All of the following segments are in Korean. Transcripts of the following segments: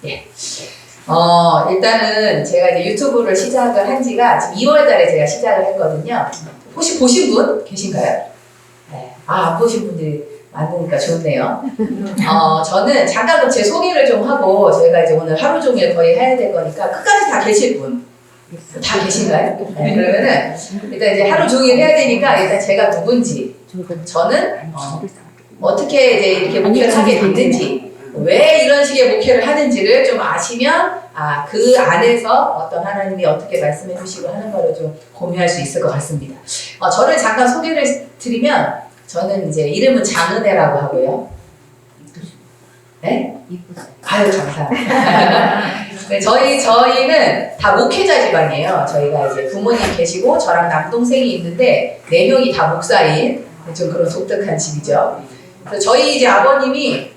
예. 일단은 제가 이제 유튜브를 시작을 한 지가 지금 2월 달에 제가 시작을 했거든요. 혹시 보신 분 계신가요? 네. 안 보신 분들이 많으니까 좋네요. 저는 잠깐 제 소개를 좀 하고 저희가 이제 오늘 하루 종일 거의 해야 될 거니까 끝까지 다 계실 분? 다 계신가요? 네. 그러면은 일단 이제 하루 종일 해야 되니까 일단 제가 누군지, 저는 어떻게 이제 이렇게 목회를 하게 됐는지, 왜 이런 식의 목회를 하는지를 좀 아시면 그 안에서 어떤 하나님이 어떻게 말씀해 주시고 하는 거를 좀 공유할 수 있을 것 같습니다. 저를 잠깐 소개를 드리면 저는 이제 이름은 장은혜라고 하고요. 네? 아유 감사합니다. 네, 저희는 다 목회자 집안이에요. 저희가 이제 부모님 계시고 저랑 남동생이 있는데 4명이 다 목사인 좀 그런 독특한 집이죠. 그래서 저희 이제 아버님이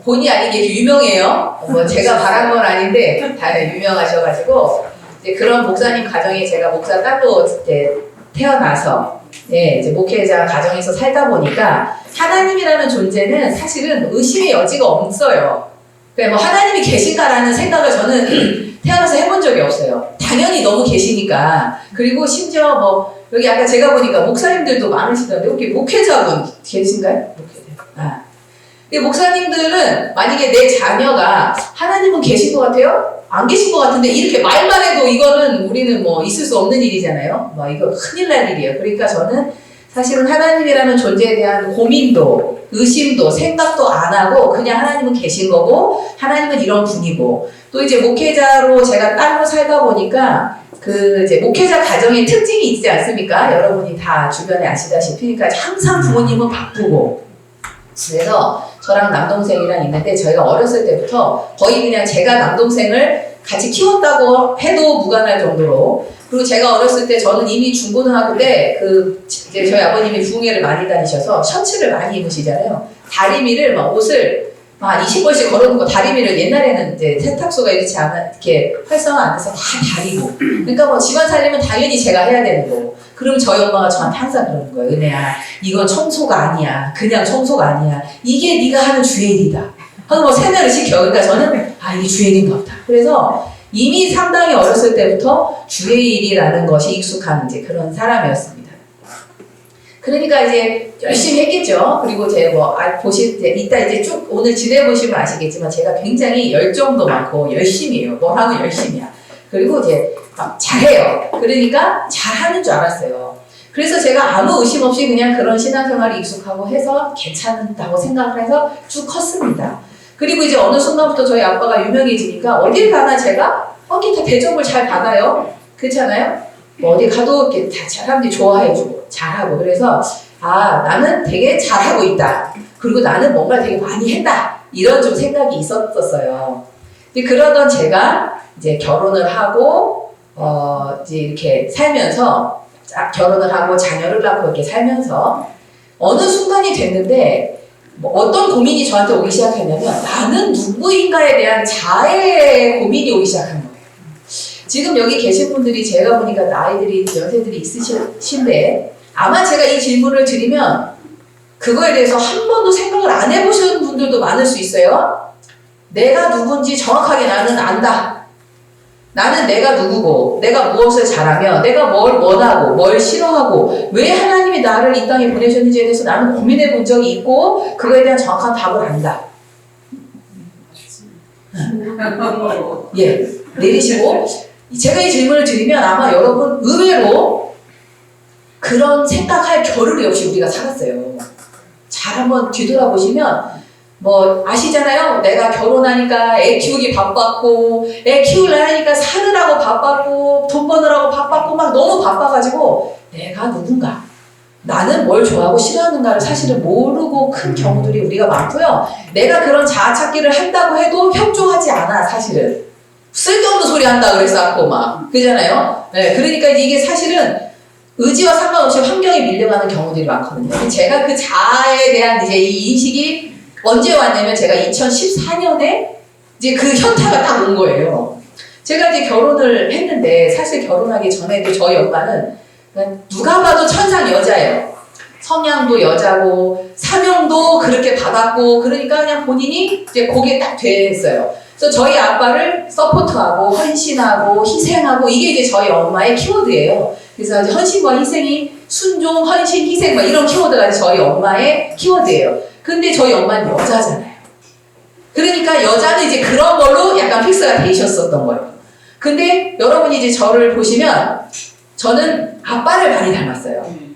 본의 아니게 유명해요. 뭐 제가 바란 건 아닌데 다 유명하셔가지고 이제 그런 목사님 가정에 제가 목사 딸로 이제 태어나서 이제 목회자 가정에서 살다 보니까 하나님이라는 존재는 사실은 의심의 여지가 없어요. 뭐 하나님이 계신가라는 생각을 저는 태어나서 해본 적이 없어요. 당연히 너무 계시니까. 그리고 심지어 뭐 여기 아까 제가 보니까 목사님들도 많으시던데 여기 목회자분 계신가요? 목회자. 목사님들은 만약에 내 자녀가 하나님은 계신 것 같아요? 안 계신 것 같은데 이렇게 말만 해도 이거는 우리는 뭐 있을 수 없는 일이잖아요. 뭐 이거 큰일 날 일이에요. 그러니까 저는 사실은 하나님이라는 존재에 대한 고민도 의심도 생각도 안 하고 그냥 하나님은 계신 거고 하나님은 이런 분이고 또 이제 목회자로 제가 딸로 살다 보니까 그 이제 목회자 가정의 특징이 있지 않습니까? 여러분이 다 주변에 아시다시피 그러니까 항상 부모님은 바쁘고 그래서 저랑 남동생이랑 있는데 저희가 어렸을 때부터 거의 그냥 제가 남동생을 같이 키웠다고 해도 무관할 정도로 그리고 제가 어렸을 때 저는 이미 중고등학교 때 이제 저희 아버님이 부흥회를 많이 다니셔서 셔츠를 많이 입으시잖아요. 다리미를 막 옷을 막 20벌씩 걸어놓고 다리미를 옛날에는 이제 세탁소가 이렇게 활성화 안 돼서 다 다리고 그러니까 뭐 집안 살림은 당연히 제가 해야 되는 거고 그럼 저희 엄마가 저한테 항상 그러는 거예요. 은혜야 이건 청소가 아니야. 그냥 청소가 아니야. 이게 네가 하는 주의 일이다. 하고 뭐 세뇌를 시켜. 그러니까 저는 이게 주의 일인가 보다. 그래서 이미 상당히 어렸을 때부터 주의 일이라는 것이 익숙한 이제 그런 사람이었습니다. 그러니까 이제 열심히 했겠죠. 그리고 제가 뭐 보실 때 이따 이제 쭉 오늘 지내보시면 아시겠지만 제가 굉장히 열정도 많고 열심히 해요. 뭘 하면 열심히야. 그리고 이제 막 잘해요. 그러니까 잘하는 줄 알았어요. 그래서 제가 아무 의심 없이 그냥 그런 신앙생활이 익숙하고 해서 괜찮다고 생각을 해서 쭉 컸습니다. 그리고 이제 어느 순간부터 저희 아빠가 유명해지니까 어딜 가나 제가 다 대접을 잘 받아요. 그렇잖아요? 뭐 어디 가도 이렇게 다 사람들이 좋아해주고 잘하고 그래서 나는 되게 잘하고 있다. 그리고 나는 뭔가 되게 많이 했다. 이런 좀 생각이 있었어요. 그러던 제가 이제 결혼을 하고 이제 이렇게 살면서 결혼을 하고 자녀를 낳고 이렇게 살면서 어느 순간이 됐는데 뭐 어떤 고민이 저한테 오기 시작했냐면 나는 누구인가에 대한 자아의 고민이 오기 시작한 거예요. 지금 여기 계신 분들이 제가 보니까 나이들이 연세들이 있으신데 아마 제가 이 질문을 드리면 그거에 대해서 한 번도 생각을 안 해보시는 분들도 많을 수 있어요. 내가 누군지 정확하게 나는 안다. 나는 내가 누구고 내가 무엇을 잘하며 내가 뭘 원하고 뭘 싫어하고 왜 하나님이 나를 이 땅에 보내셨는지에 대해서 나는 고민해 본 적이 있고 그거에 대한 정확한 답을 안다. 예, 내리시고 제가 이 질문을 드리면 아마 여러분 의외로 그런 생각할 겨를이 없이 우리가 살았어요. 잘 한번 뒤돌아보시면 뭐 아시잖아요. 내가 결혼하니까 애 키우기 바빴고 애 키우려니까 사느라고 바빴고 돈 버느라고 바빴고 막 너무 바빠가지고 내가 누군가 나는 뭘 좋아하고 싫어하는가를 사실은 모르고 큰 경우들이 우리가 많고요. 내가 그런 자아 찾기를 한다고 해도 협조하지 않아. 사실은 쓸데없는 소리 한다 그랬었고 막 그러잖아요. 네, 그러니까 이게 사실은 의지와 상관없이 환경에 밀려가는 경우들이 많거든요. 제가 그 자아에 대한 이제 이 인식이 언제 왔냐면 제가 2014년에 이제 그 현타가 딱 온 거예요. 제가 이제 결혼을 했는데 사실 결혼하기 전에도 저희 엄마는 누가 봐도 천상 여자예요. 성향도 여자고 사명도 그렇게 받았고 그러니까 그냥 본인이 이제 거기에 딱 됐어요. 그래서 저희 아빠를 서포트하고 헌신하고 희생하고 이게 이제 저희 엄마의 키워드예요. 그래서 이제 헌신과 희생이 순종, 헌신, 희생 막 이런 키워드가 저희 엄마의 키워드예요. 근데 저희 엄마는 여자잖아요. 그러니까 여자는 이제 그런 걸로 약간 픽스가 되셨었던 거예요. 근데 여러분이 이제 저를 보시면 저는 아빠를 많이 닮았어요.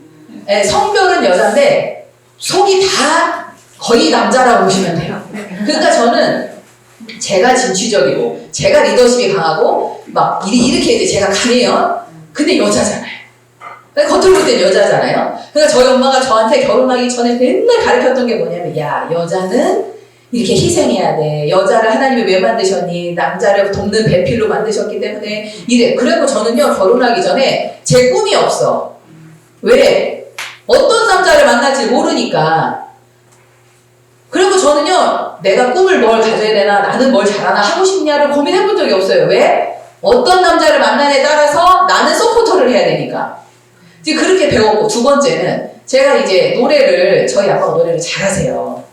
네, 성별은 여자인데 속이 다 거의 남자라고 보시면 돼요. 그러니까 저는 제가 진취적이고 제가 리더십이 강하고 막 이렇게 이제 제가 강해요. 근데 여자잖아요. 겉으로 볼 땐 여자잖아요. 그러니까 저희 엄마가 저한테 결혼하기 전에 맨날 가르쳤던 게 뭐냐면 야 여자는 이렇게 희생해야 돼. 여자를 하나님이 왜 만드셨니? 남자를 돕는 배필로 만드셨기 때문에 이래. 그리고 저는요 결혼하기 전에 제 꿈이 없어. 왜? 어떤 남자를 만날지 모르니까. 그리고 저는요 내가 꿈을 뭘 가져야 되나 나는 뭘 잘하나 하고 싶냐를 고민해 본 적이 없어요. 왜? 어떤 남자를 만나냐에 따라서 나는 서포터를 해야 되니까. 이제 그렇게 배웠고 두 번째는 제가 이제 노래를 저희 아빠가 노래를 잘하세요.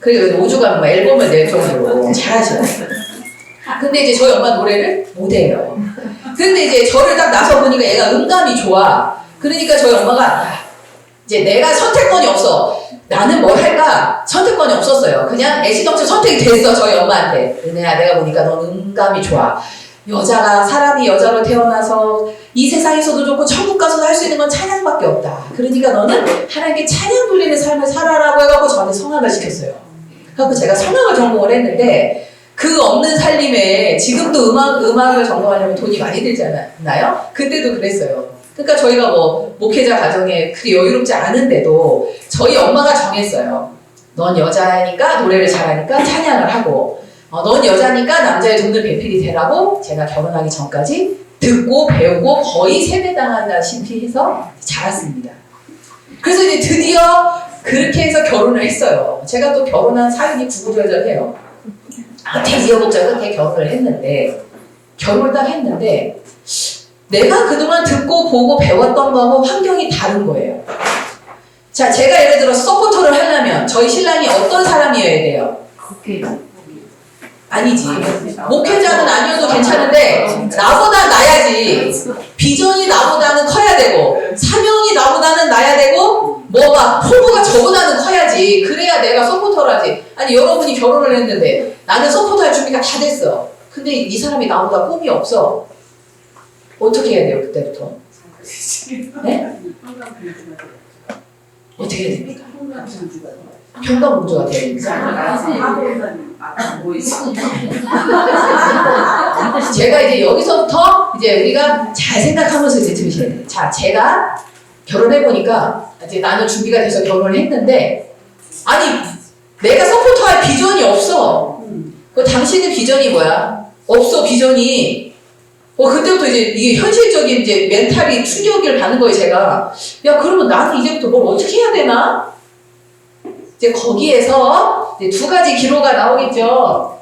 그리고 5주간 막 앨범을 낼 정도로 잘하셔요. 근데 이제 저희 엄마 노래를 못해요. 근데 이제 저를 딱 나서 보니까 얘가 음감이 좋아. 그러니까 저희 엄마가 야, 이제 내가 선택권이 없어. 나는 뭘 할까? 선택권이 없었어요. 그냥 애시당초 선택이 됐어 저희 엄마한테. 은혜야 내가 보니까 넌 음감이 좋아. 여자가 사람이 여자로 태어나서 이 세상에서도 좋고 천국 가서도 할 수 있는 건 찬양밖에 없다. 그러니까 너는 하나님께 찬양 돌리는 삶을 살아라고 해갖고 저한테 성악을 시켰어요. 그래서 제가 성악을 전공을 했는데 그 없는 살림에 지금도 음악을 전공하려면 돈이 많이 들잖아요. 그때도 그랬어요. 그러니까 저희가 뭐 목회자 가정에 그리 여유롭지 않은데도 저희 엄마가 정했어요. 넌 여자니까 노래를 잘하니까 찬양을 하고 넌 여자니까 남자의 돕는 배필이 되라고 제가 결혼하기 전까지 듣고 배우고 거의 세뇌당하다시피 해서 자랐습니다. 그래서 이제 드디어 그렇게 해서 결혼을 했어요. 제가 또 결혼한 사연이 구구절절해요. 되게 우여곡절 끝에 결혼을 했는데 결혼을 딱 했는데 내가 그동안 듣고 보고 배웠던 거하고 환경이 다른 거예요. 자, 제가 예를 들어 서포터를 하려면 저희 신랑이 어떤 사람이어야 돼요? 아니지. 목회자는 아니어도 괜찮은데 나보다 나야지. 비전이 나보다는 커야 되고 사명이 나보다는 나야 되고 뭐가 포부가 저보다는 커야지. 그래야 내가 서포터라지. 아니 여러분이 결혼을 했는데 나는 서포터할 준비가 다 됐어. 근데 이 사람이 나보다 꿈이 없어. 어떻게 해야 돼요 그때부터? 네? 어떻게 해야 됩니까? 평강공주가 돼야 됩니다. 제가 이제 여기서부터 이제 우리가 잘 생각하면서 이제 들으셔야 돼요. 자, 제가 결혼해보니까 이제 나는 준비가 돼서 결혼을 했는데 아니 내가 서포터할 비전이 없어. 당신의 비전이 뭐야? 없어 비전이. 그때부터 이제 이게 현실적인 이제 멘탈이 충격을 받는 거예요 제가. 야 그러면 나는 이제부터 뭘 어떻게 해야 되나? 이제 거기에서 이제 두 가지 기로가 나오겠죠.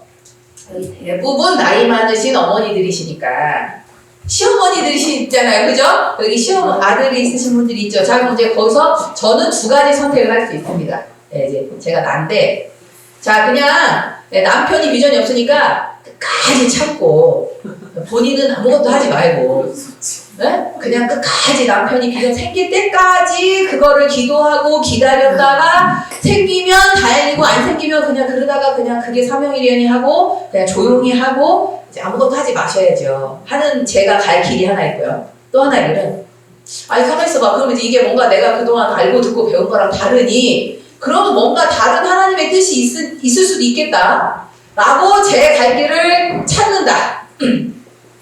대부분 나이 많으신 어머니들이시니까 시어머니들이 있잖아요, 그죠? 여기 아들이 있으신 분들이 있죠. 자, 그럼 이제 거기서 저는 두 가지 선택을 할 수 있습니다. 네, 이제 제가 난데, 자 그냥 남편이 비전이 없으니까 끝까지 참고 본인은 아무것도 하지 말고. 네? 그냥 끝까지 남편이 비전 생길 때까지 그거를 기도하고 기다렸다가 생기면 다행이고 안 생기면 그냥 그러다가 그냥 그게 사명이려니 하고 그냥 조용히 하고 이제 아무것도 하지 마셔야죠 하는 제가 갈 길이 하나 있고요. 또 하나 길은 아니 가만히 있어봐. 그러면 이게 뭔가 내가 그동안 알고 듣고 배운 거랑 다르니 그러면 뭔가 다른 하나님의 뜻이 있을 수도 있겠다 라고 제 갈 길을 찾는다.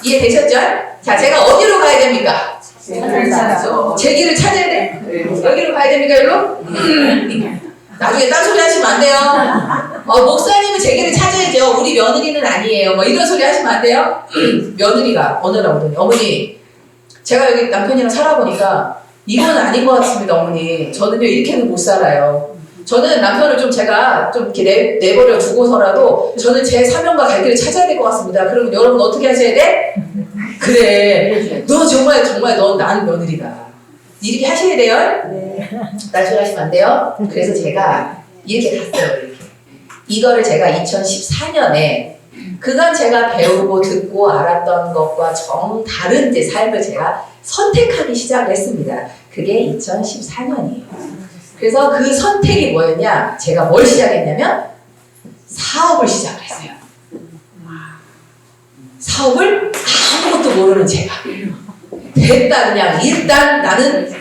이해되셨죠? 자, 제가 어디로 가야 됩니까? 제 길을 찾아야 돼? 여기로 가야 됩니까, 일로? 나중에 딴소리 하시면 안 돼요. 목사님은 제 길을 찾아야죠. 우리 며느리는 아니에요. 뭐 이런 소리 하시면 안 돼요. 며느리가 어느라고 어머니, 제가 여기 남편이랑 살아보니까 이건 아닌 것 같습니다, 어머니. 저는요, 이렇게는 못 살아요. 저는 남편을 좀 제가 좀 이렇게 내버려 두고서라도 저는 제 사명과 갈 길을 찾아야 될 것 같습니다. 그러면 여러분 어떻게 하셔야 돼? 그래. 너 정말 넌 나는 며느리다. 이렇게 하셔야 돼요. 네. 나중에 하시면 안 돼요. 그래서 제가 이렇게 갔어요. 이렇게. 이거를 제가 2014년에 그간 제가 배우고 듣고 알았던 것과 정 다른 제 삶을 제가 선택하기 시작을 했습니다. 그게 2014년이에요. 그래서 그 선택이 뭐였냐? 제가 뭘 시작했냐면 사업을 시작을 했어요. 사업을 아무것도 모르는 제가 됐다 그냥 일단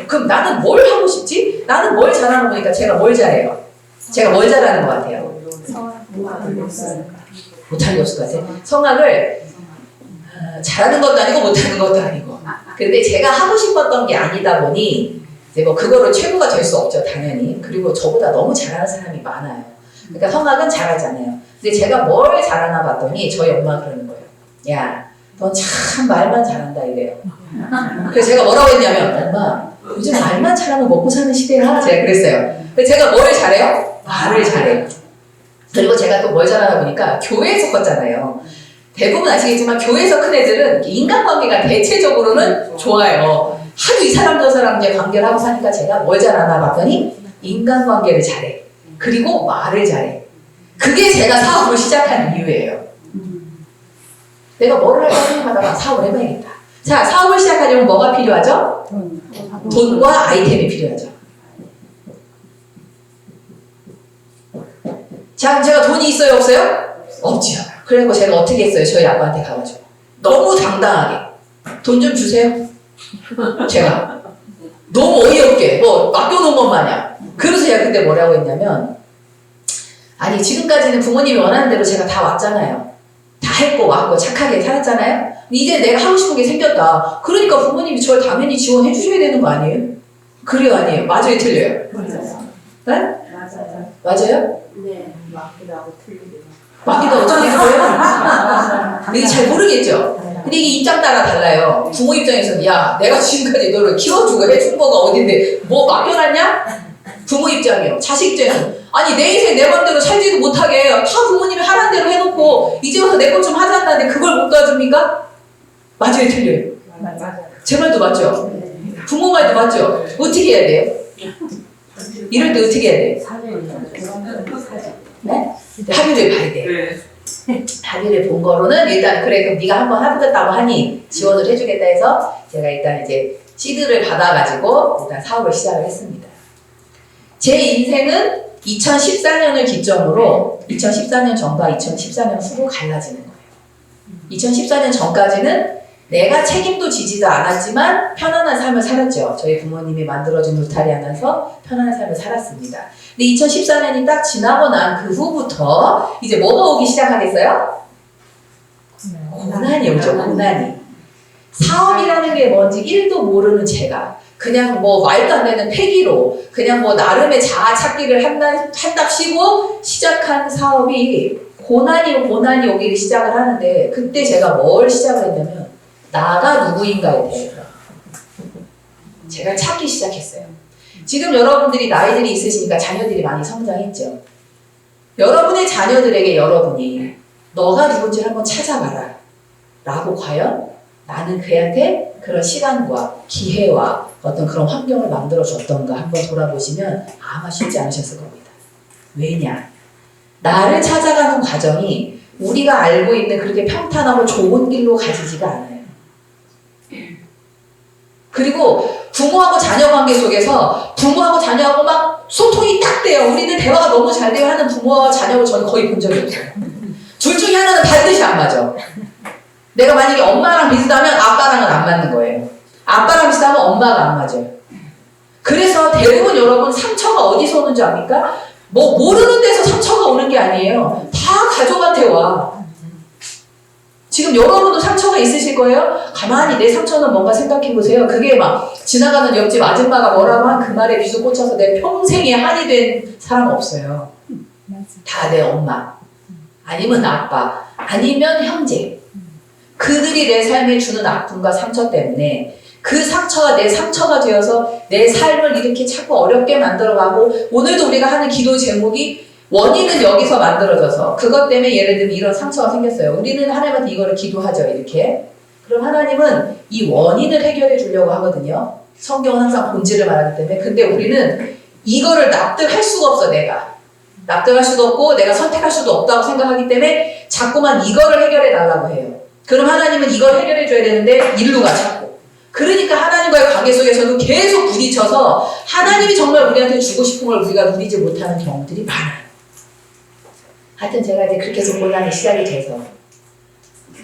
그럼 나는 뭘 하고 싶지? 나는 뭘 잘하는 거니까 제가 뭘 잘해요? 제가 뭘 잘하는 것 같아요? 못하는 게 없을 것 같아요. 성악을 잘하는 것도 아니고 못하는 것도 아니고 근데 제가 하고 싶었던 게 아니다 보니 이제 뭐 그거를 최고가 될 수 없죠 당연히. 그리고 저보다 너무 잘하는 사람이 많아요. 그러니까 성악은 잘하잖아요. 근데 제가 뭘 잘하나 봤더니 저희 엄마가 그러는 거예요. 야, 넌 참 말만 잘한다 이래요. 그래서 제가 뭐라고 했냐면 엄마 요즘 말만 잘하면 먹고 사는 시대야. 제가 그랬어요. 근데 제가 뭘 잘해요? 말을 잘해요. 그리고 제가 또 뭘 잘하다 보니까 교회에서 컸잖아요. 대부분 아시겠지만 교회에서 큰 애들은 인간관계가 대체적으로는 좋아요. 하도 이 사람 저 사람 이제 관계를 하고 사니까 제가 뭘 잘하나 봤더니 인간관계를 잘해. 그리고 말을 잘해. 그게 제가 사업을 시작한 이유예요. 내가 뭐를 할까 생각하다가 사업을 해봐야겠다. 자, 사업을 시작하려면 뭐가 필요하죠? 돈과 아이템이 필요하죠. 자, 그럼 제가 돈이 있어요, 없어요? 없지요. 그래서 제가 어떻게 했어요? 저희 아빠한테 가가지고 너무 당당하게 돈 좀 주세요. 제가 너무 어이없게 뭐 맡겨놓은 것 마냥. 그래서 제가 그때 뭐라고 했냐면 아니 지금까지는 부모님이 원하는 대로 제가 다 왔잖아요. 다 했고 왔고 착하게 살았잖아요. 이제 내가 하고 싶은 게 생겼다. 그러니까 부모님이 저를 당연히 지원해 주셔야 되는 거 아니에요? 그래요 아니에요? 맞아요 틀려요? 맞아요. 네? 맞아요. 맞아요? 네. 맞기도 하고 틀리기도 맞기도 어떻게 들어요? 이게 잘 모르겠죠? 근데 이게 입장 따라 달라요. 부모 입장에서는 야 내가 지금까지 너를 키워주고 해준 거가 어딘데 뭐 맡겨놨냐? 부모 입장이요. 자식 입장에서는 아니 내 인생 내 맘대로 살지도 못하게 다 부모님이 하라는 대로 해놓고 이제 와서 내 것 좀 하자 한다는데 그걸 못 도와줍니까? 맞아요 틀려요? 맞아요. 제 말도 맞죠? 부모 말도 맞죠? 어떻게 해야 돼요? 이럴 때 어떻게 해야 돼요? 네? 합의를 봐야 돼요. 합의를 본 거로는 일단 그래 그럼 네가 한번 해보겠다고 하니 지원을 해주겠다 해서 제가 일단 이제 시드를 받아가지고 일단 사업을 시작을 했습니다. 제 인생은 2014년을 기점으로 2014년 전과 2014년 후로 갈라지는 거예요. 2014년 전까지는 내가 책임도 지지도 않았지만 편안한 삶을 살았죠. 저희 부모님이 만들어준 울타리 하면서 편안한 삶을 살았습니다. 근데 2014년이 딱 지나고 난 그 후부터 이제 뭐가 오기 시작하겠어요? 고난이 오죠. 고난이. 사업이라는 게 뭔지 1도 모르는 제가 그냥 뭐 말도 안 되는 패기로 그냥 뭐 나름의 자아 찾기를 한답시고 시작한 사업이 고난이 오기를 시작을 하는데 그때 제가 뭘 시작을 했냐면 나가 누구인가에 대해서 제가 찾기 시작했어요. 지금 여러분들이 나이들이 있으시니까 자녀들이 많이 성장했죠. 여러분의 자녀들에게 여러분이 너가 누군지 한번 찾아봐라 라고 과연 나는 그한테 그런 시간과 기회와 어떤 그런 환경을 만들어줬던가 한번 돌아보시면 아마 쉽지 않으셨을 겁니다. 왜냐? 나를 찾아가는 과정이 우리가 알고 있는 그렇게 평탄하고 좋은 길로 가지지가 않아요. 그리고 부모하고 자녀 관계 속에서 부모하고 자녀하고 막 소통이 딱 돼요. 우리는 대화가 너무 잘 돼요 하는 부모와 자녀를 저는 거의 본 적이 없어요. 둘 중에 하나는 반드시 안 맞아. 내가 만약에 엄마랑 비슷하면 아빠랑은 안 맞는 거예요. 아빠랑 비슷하면 엄마가 안 맞아요. 그래서 대부분 여러분 상처가 어디서 오는지 압니까? 뭐 모르는 데서 상처가 오는 게 아니에요. 다 가족한테 와. 지금 여러분도 상처가 있으실 거예요? 가만히 내 상처는 뭔가 생각해 보세요. 그게 막 지나가는 옆집 아줌마가 뭐라고 한 그 말에 비수 꽂혀서 내 평생에 한이 된 사람 없어요. 다 내 엄마 아니면 아빠 아니면 형제. 그들이 내 삶에 주는 아픔과 상처 때문에 그 상처가 내 상처가 되어서 내 삶을 이렇게 자꾸 어렵게 만들어가고 오늘도 우리가 하는 기도 제목이 원인은 여기서 만들어져서 그것 때문에 예를 들면 이런 상처가 생겼어요. 우리는 하나님한테 이거를 기도하죠. 이렇게. 그럼 하나님은 이 원인을 해결해 주려고 하거든요. 성경은 항상 본질을 말하기 때문에. 근데 우리는 이거를 납득할 수가 없어, 내가. 납득할 수도 없고 내가 선택할 수도 없다고 생각하기 때문에 자꾸만 이거를 해결해 달라고 해요. 그럼 하나님은 이걸 해결해 줘야 되는데 일루가 자꾸. 그러니까 하나님과의 관계 속에서도 계속 부딪혀서 하나님이 정말 우리한테 주고 싶은 걸 우리가 누리지 못하는 경우들이 많아요. 하여튼 제가 이제 그렇게 해서 곤란이 시작이 돼서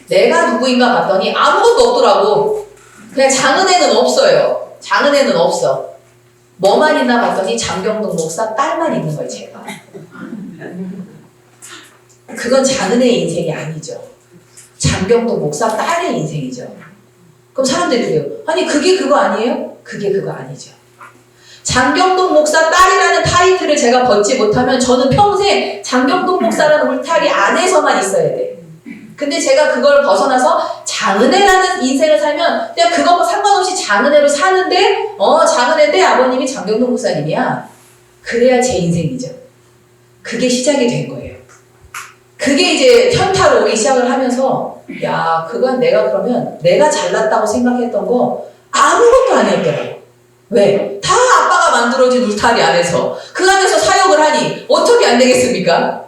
내가 누구인가 봤더니 아무것도 없더라고. 그냥 작은 애는 없어요. 작은 애는 없어. 뭐만 있나 봤더니 장경동 목사 딸만 있는 거예요, 제가. 그건 작은 애의 인생이 아니죠. 장경동 목사 딸의 인생이죠. 그럼 사람들이 그래요. 아니 그게 그거 아니에요? 그게 그거 아니죠. 장경동 목사 딸이라는 타이틀을 제가 벗지 못하면 저는 평생 장경동 목사라는 울타리 안에서만 있어야 돼. 근데 제가 그걸 벗어나서 장은혜라는 인생을 살면 그냥 그것과 상관없이 장은혜로 사는데 장은혜인데 아버님이 장경동 목사님이야. 그래야 제 인생이죠. 그게 시작이 된 거예요. 그게 이제 현타로 오기 시작을 하면서 야 그건 내가 그러면 내가 잘났다고 생각했던 거 아무것도 아니었더라고. 왜? 다 아빠가 만들어진 울타리 안에서 그 안에서 사역을 하니 어떻게 안 되겠습니까?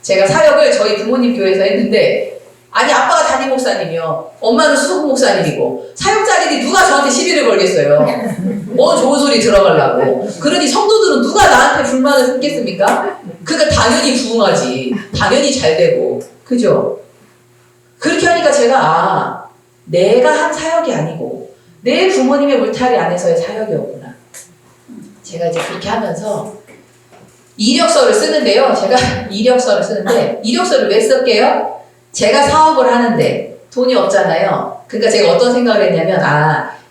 제가 사역을 저희 부모님 교회에서 했는데 아니 아빠가 담임 목사님이요. 엄마는 수석 목사님이고 사역 자리니 누가 저한테 시비를 걸겠어요. 좋은 소리 들어가려고. 그러니 성도들은 누가 나한테 불만을 품겠습니까? 그러니까 당연히 부응하지. 당연히 잘 되고. 그죠? 그렇게 하니까 제가 내가 한 사역이 아니고 내 부모님의 울타리 안에서의 사역이었구나. 제가 이제 그렇게 하면서 이력서를 쓰는데요. 제가 이력서를 쓰는데 이력서를 왜 쓸게요? 제가 사업을 하는데 돈이 없잖아요. 그러니까 제가 어떤 생각을 했냐면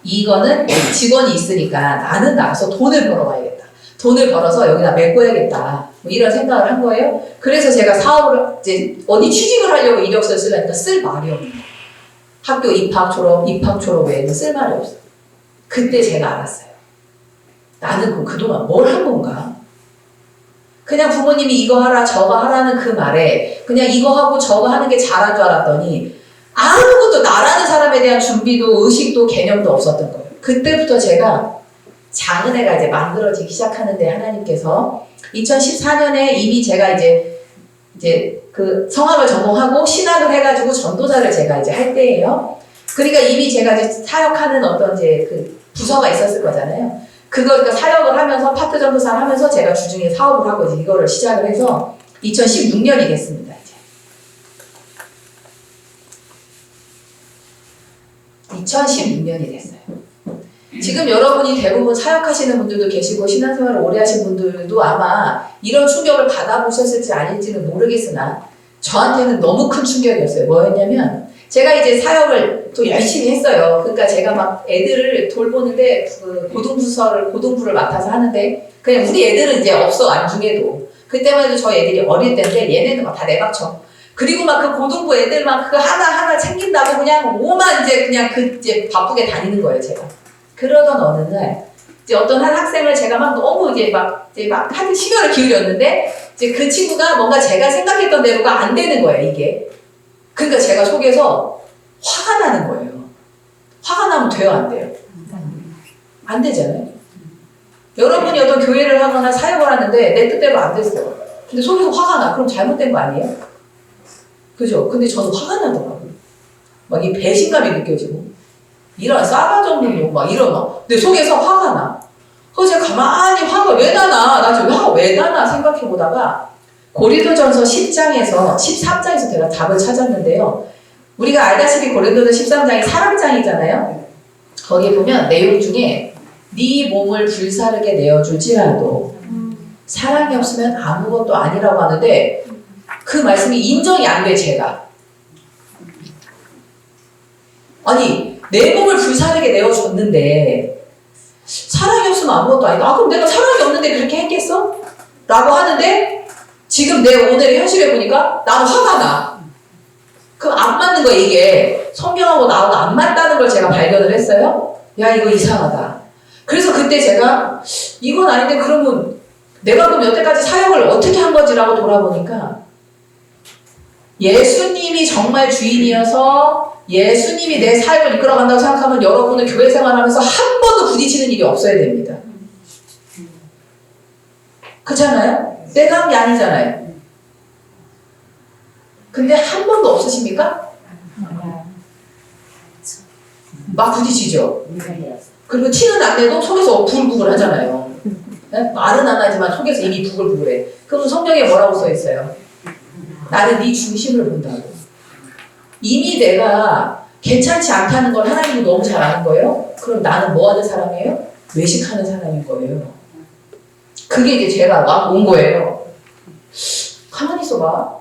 이거는 직원이 있으니까 나는 나가서 돈을 벌어와야겠다. 돈을 벌어서 여기다 메꿔야겠다. 뭐 이런 생각을 한 거예요. 그래서 제가 사업을 이제 어디 취직을 하려고 이력서를 쓰려니까 쓸 말이 없는 거예요. 학교 입학 졸업 외에는 쓸 말이 없어요. 그때 제가 알았어요. 나는 그동안 뭘 한 건가? 그냥 부모님이 이거 하라 저거 하라는 그 말에 그냥 이거 하고 저거 하는 게 잘한 줄 알았더니 아무것도 나라는 사람에 대한 준비도 의식도 개념도 없었던 거예요. 그때부터 제가 장은혜가 이제 만들어지기 시작하는데 하나님께서 2014년에 이미 제가 이제 그 성악을 전공하고 신학을 해가지고 전도자를 제가 이제 할 때예요. 그러니까 이미 제가 이제 사역하는 어떤 이제 그 부서가 있었을 거잖아요. 그러니까 사역을 하면서 파트 전도사를 하면서 제가 주중에 사업을 하고 이제 이거를 시작을 해서 2016년이 됐습니다. 이제 2016년이 됐어요. 지금 여러분이 대부분 사역하시는 분들도 계시고 신앙생활을 오래 하신 분들도 아마 이런 충격을 받아보셨을지 아닐지는 모르겠으나 저한테는 너무 큰 충격이었어요. 뭐였냐면 제가 이제 사역을 또 열심히 했어요. 그러니까 제가 막 애들을 돌보는데 그 고등부를 맡아서 하는데 그냥 우리 애들은 이제 없어 안중에도 그때만 해도 저희 애들이 어릴 때인데 얘네는 막 다 내박쳐. 그리고 막 그 고등부 애들 막 그 하나 챙긴다고 그냥 오만 이제 그냥 이제 바쁘게 다니는 거예요 제가. 그러던 어느 날 이제 어떤 한 학생을 제가 막 너무 이제 막 하는 시간을 기울였는데 이제 그 친구가 뭔가 제가 생각했던 대로가 안 되는 거예요 이게. 그러니까 제가 속에서 화가 나는 거예요. 화가 나면 돼요, 안 돼요? 안 되잖아요. 여러분이 어떤 교회를 하거나 사역을 하는데 내 뜻대로 안 됐어요. 근데 속에서 화가 나. 그럼 잘못된 거 아니에요? 그죠? 근데 저는 화가 나더라고요. 막 이 배신감이 느껴지고 이런 싸가지 없는 놈 막 이런 막 내 속에서 화가 나. 그래서 제가 가만히 화가 왜 나나? 나 지금 화가 왜 나나 생각해보다가 고린도전서 10장에서 13장에서 제가 답을 찾았는데요. 우리가 알다시피 고린도전 13장이 사랑장이잖아요. 거기에 보면 내용 중에 네 몸을 불사르게 내어줄지라도 사랑이 없으면 아무것도 아니라고 하는데 그 말씀이 인정이 안 돼 제가. 아니 내 몸을 불사르게 내어줬는데 사랑이 없으면 아무것도 아니다. 그럼 내가 사랑이 없는데 그렇게 했겠어? 라고 하는데 지금 내 오늘의 현실에 보니까 나는 화가 나. 그럼 안 맞는 거 이게 성경하고 나하고 안 맞다는 걸 제가 발견을 했어요. 야 이거 이상하다. 그래서 그때 제가 이건 아닌데 그러면 내가 그럼 여태까지 사역을 어떻게 한 거지라고 돌아보니까 예수님이 정말 주인이어서 예수님이 내 삶을 이끌어간다고 생각하면 여러분은 교회 생활하면서 한 번도 부딪히는 일이 없어야 됩니다. 그렇잖아요? 내가 한 게 아니잖아요. 근데 한 번도 없으십니까? 막 부딪히죠. 그리고 티는 안 내도 속에서 부글부글 하잖아요. 말은 안 하지만 속에서 이미 부글부글해. 그럼 성경에 뭐라고 써 있어요? 나는 네 중심을 본다고. 이미 내가 괜찮지 않다는 걸 하나님이 너무 잘 아는 거예요. 그럼 나는 뭐 하는 사람이에요? 외식하는 사람인 거예요. 그게 이제 제가 온 거예요. 가만히 있어봐.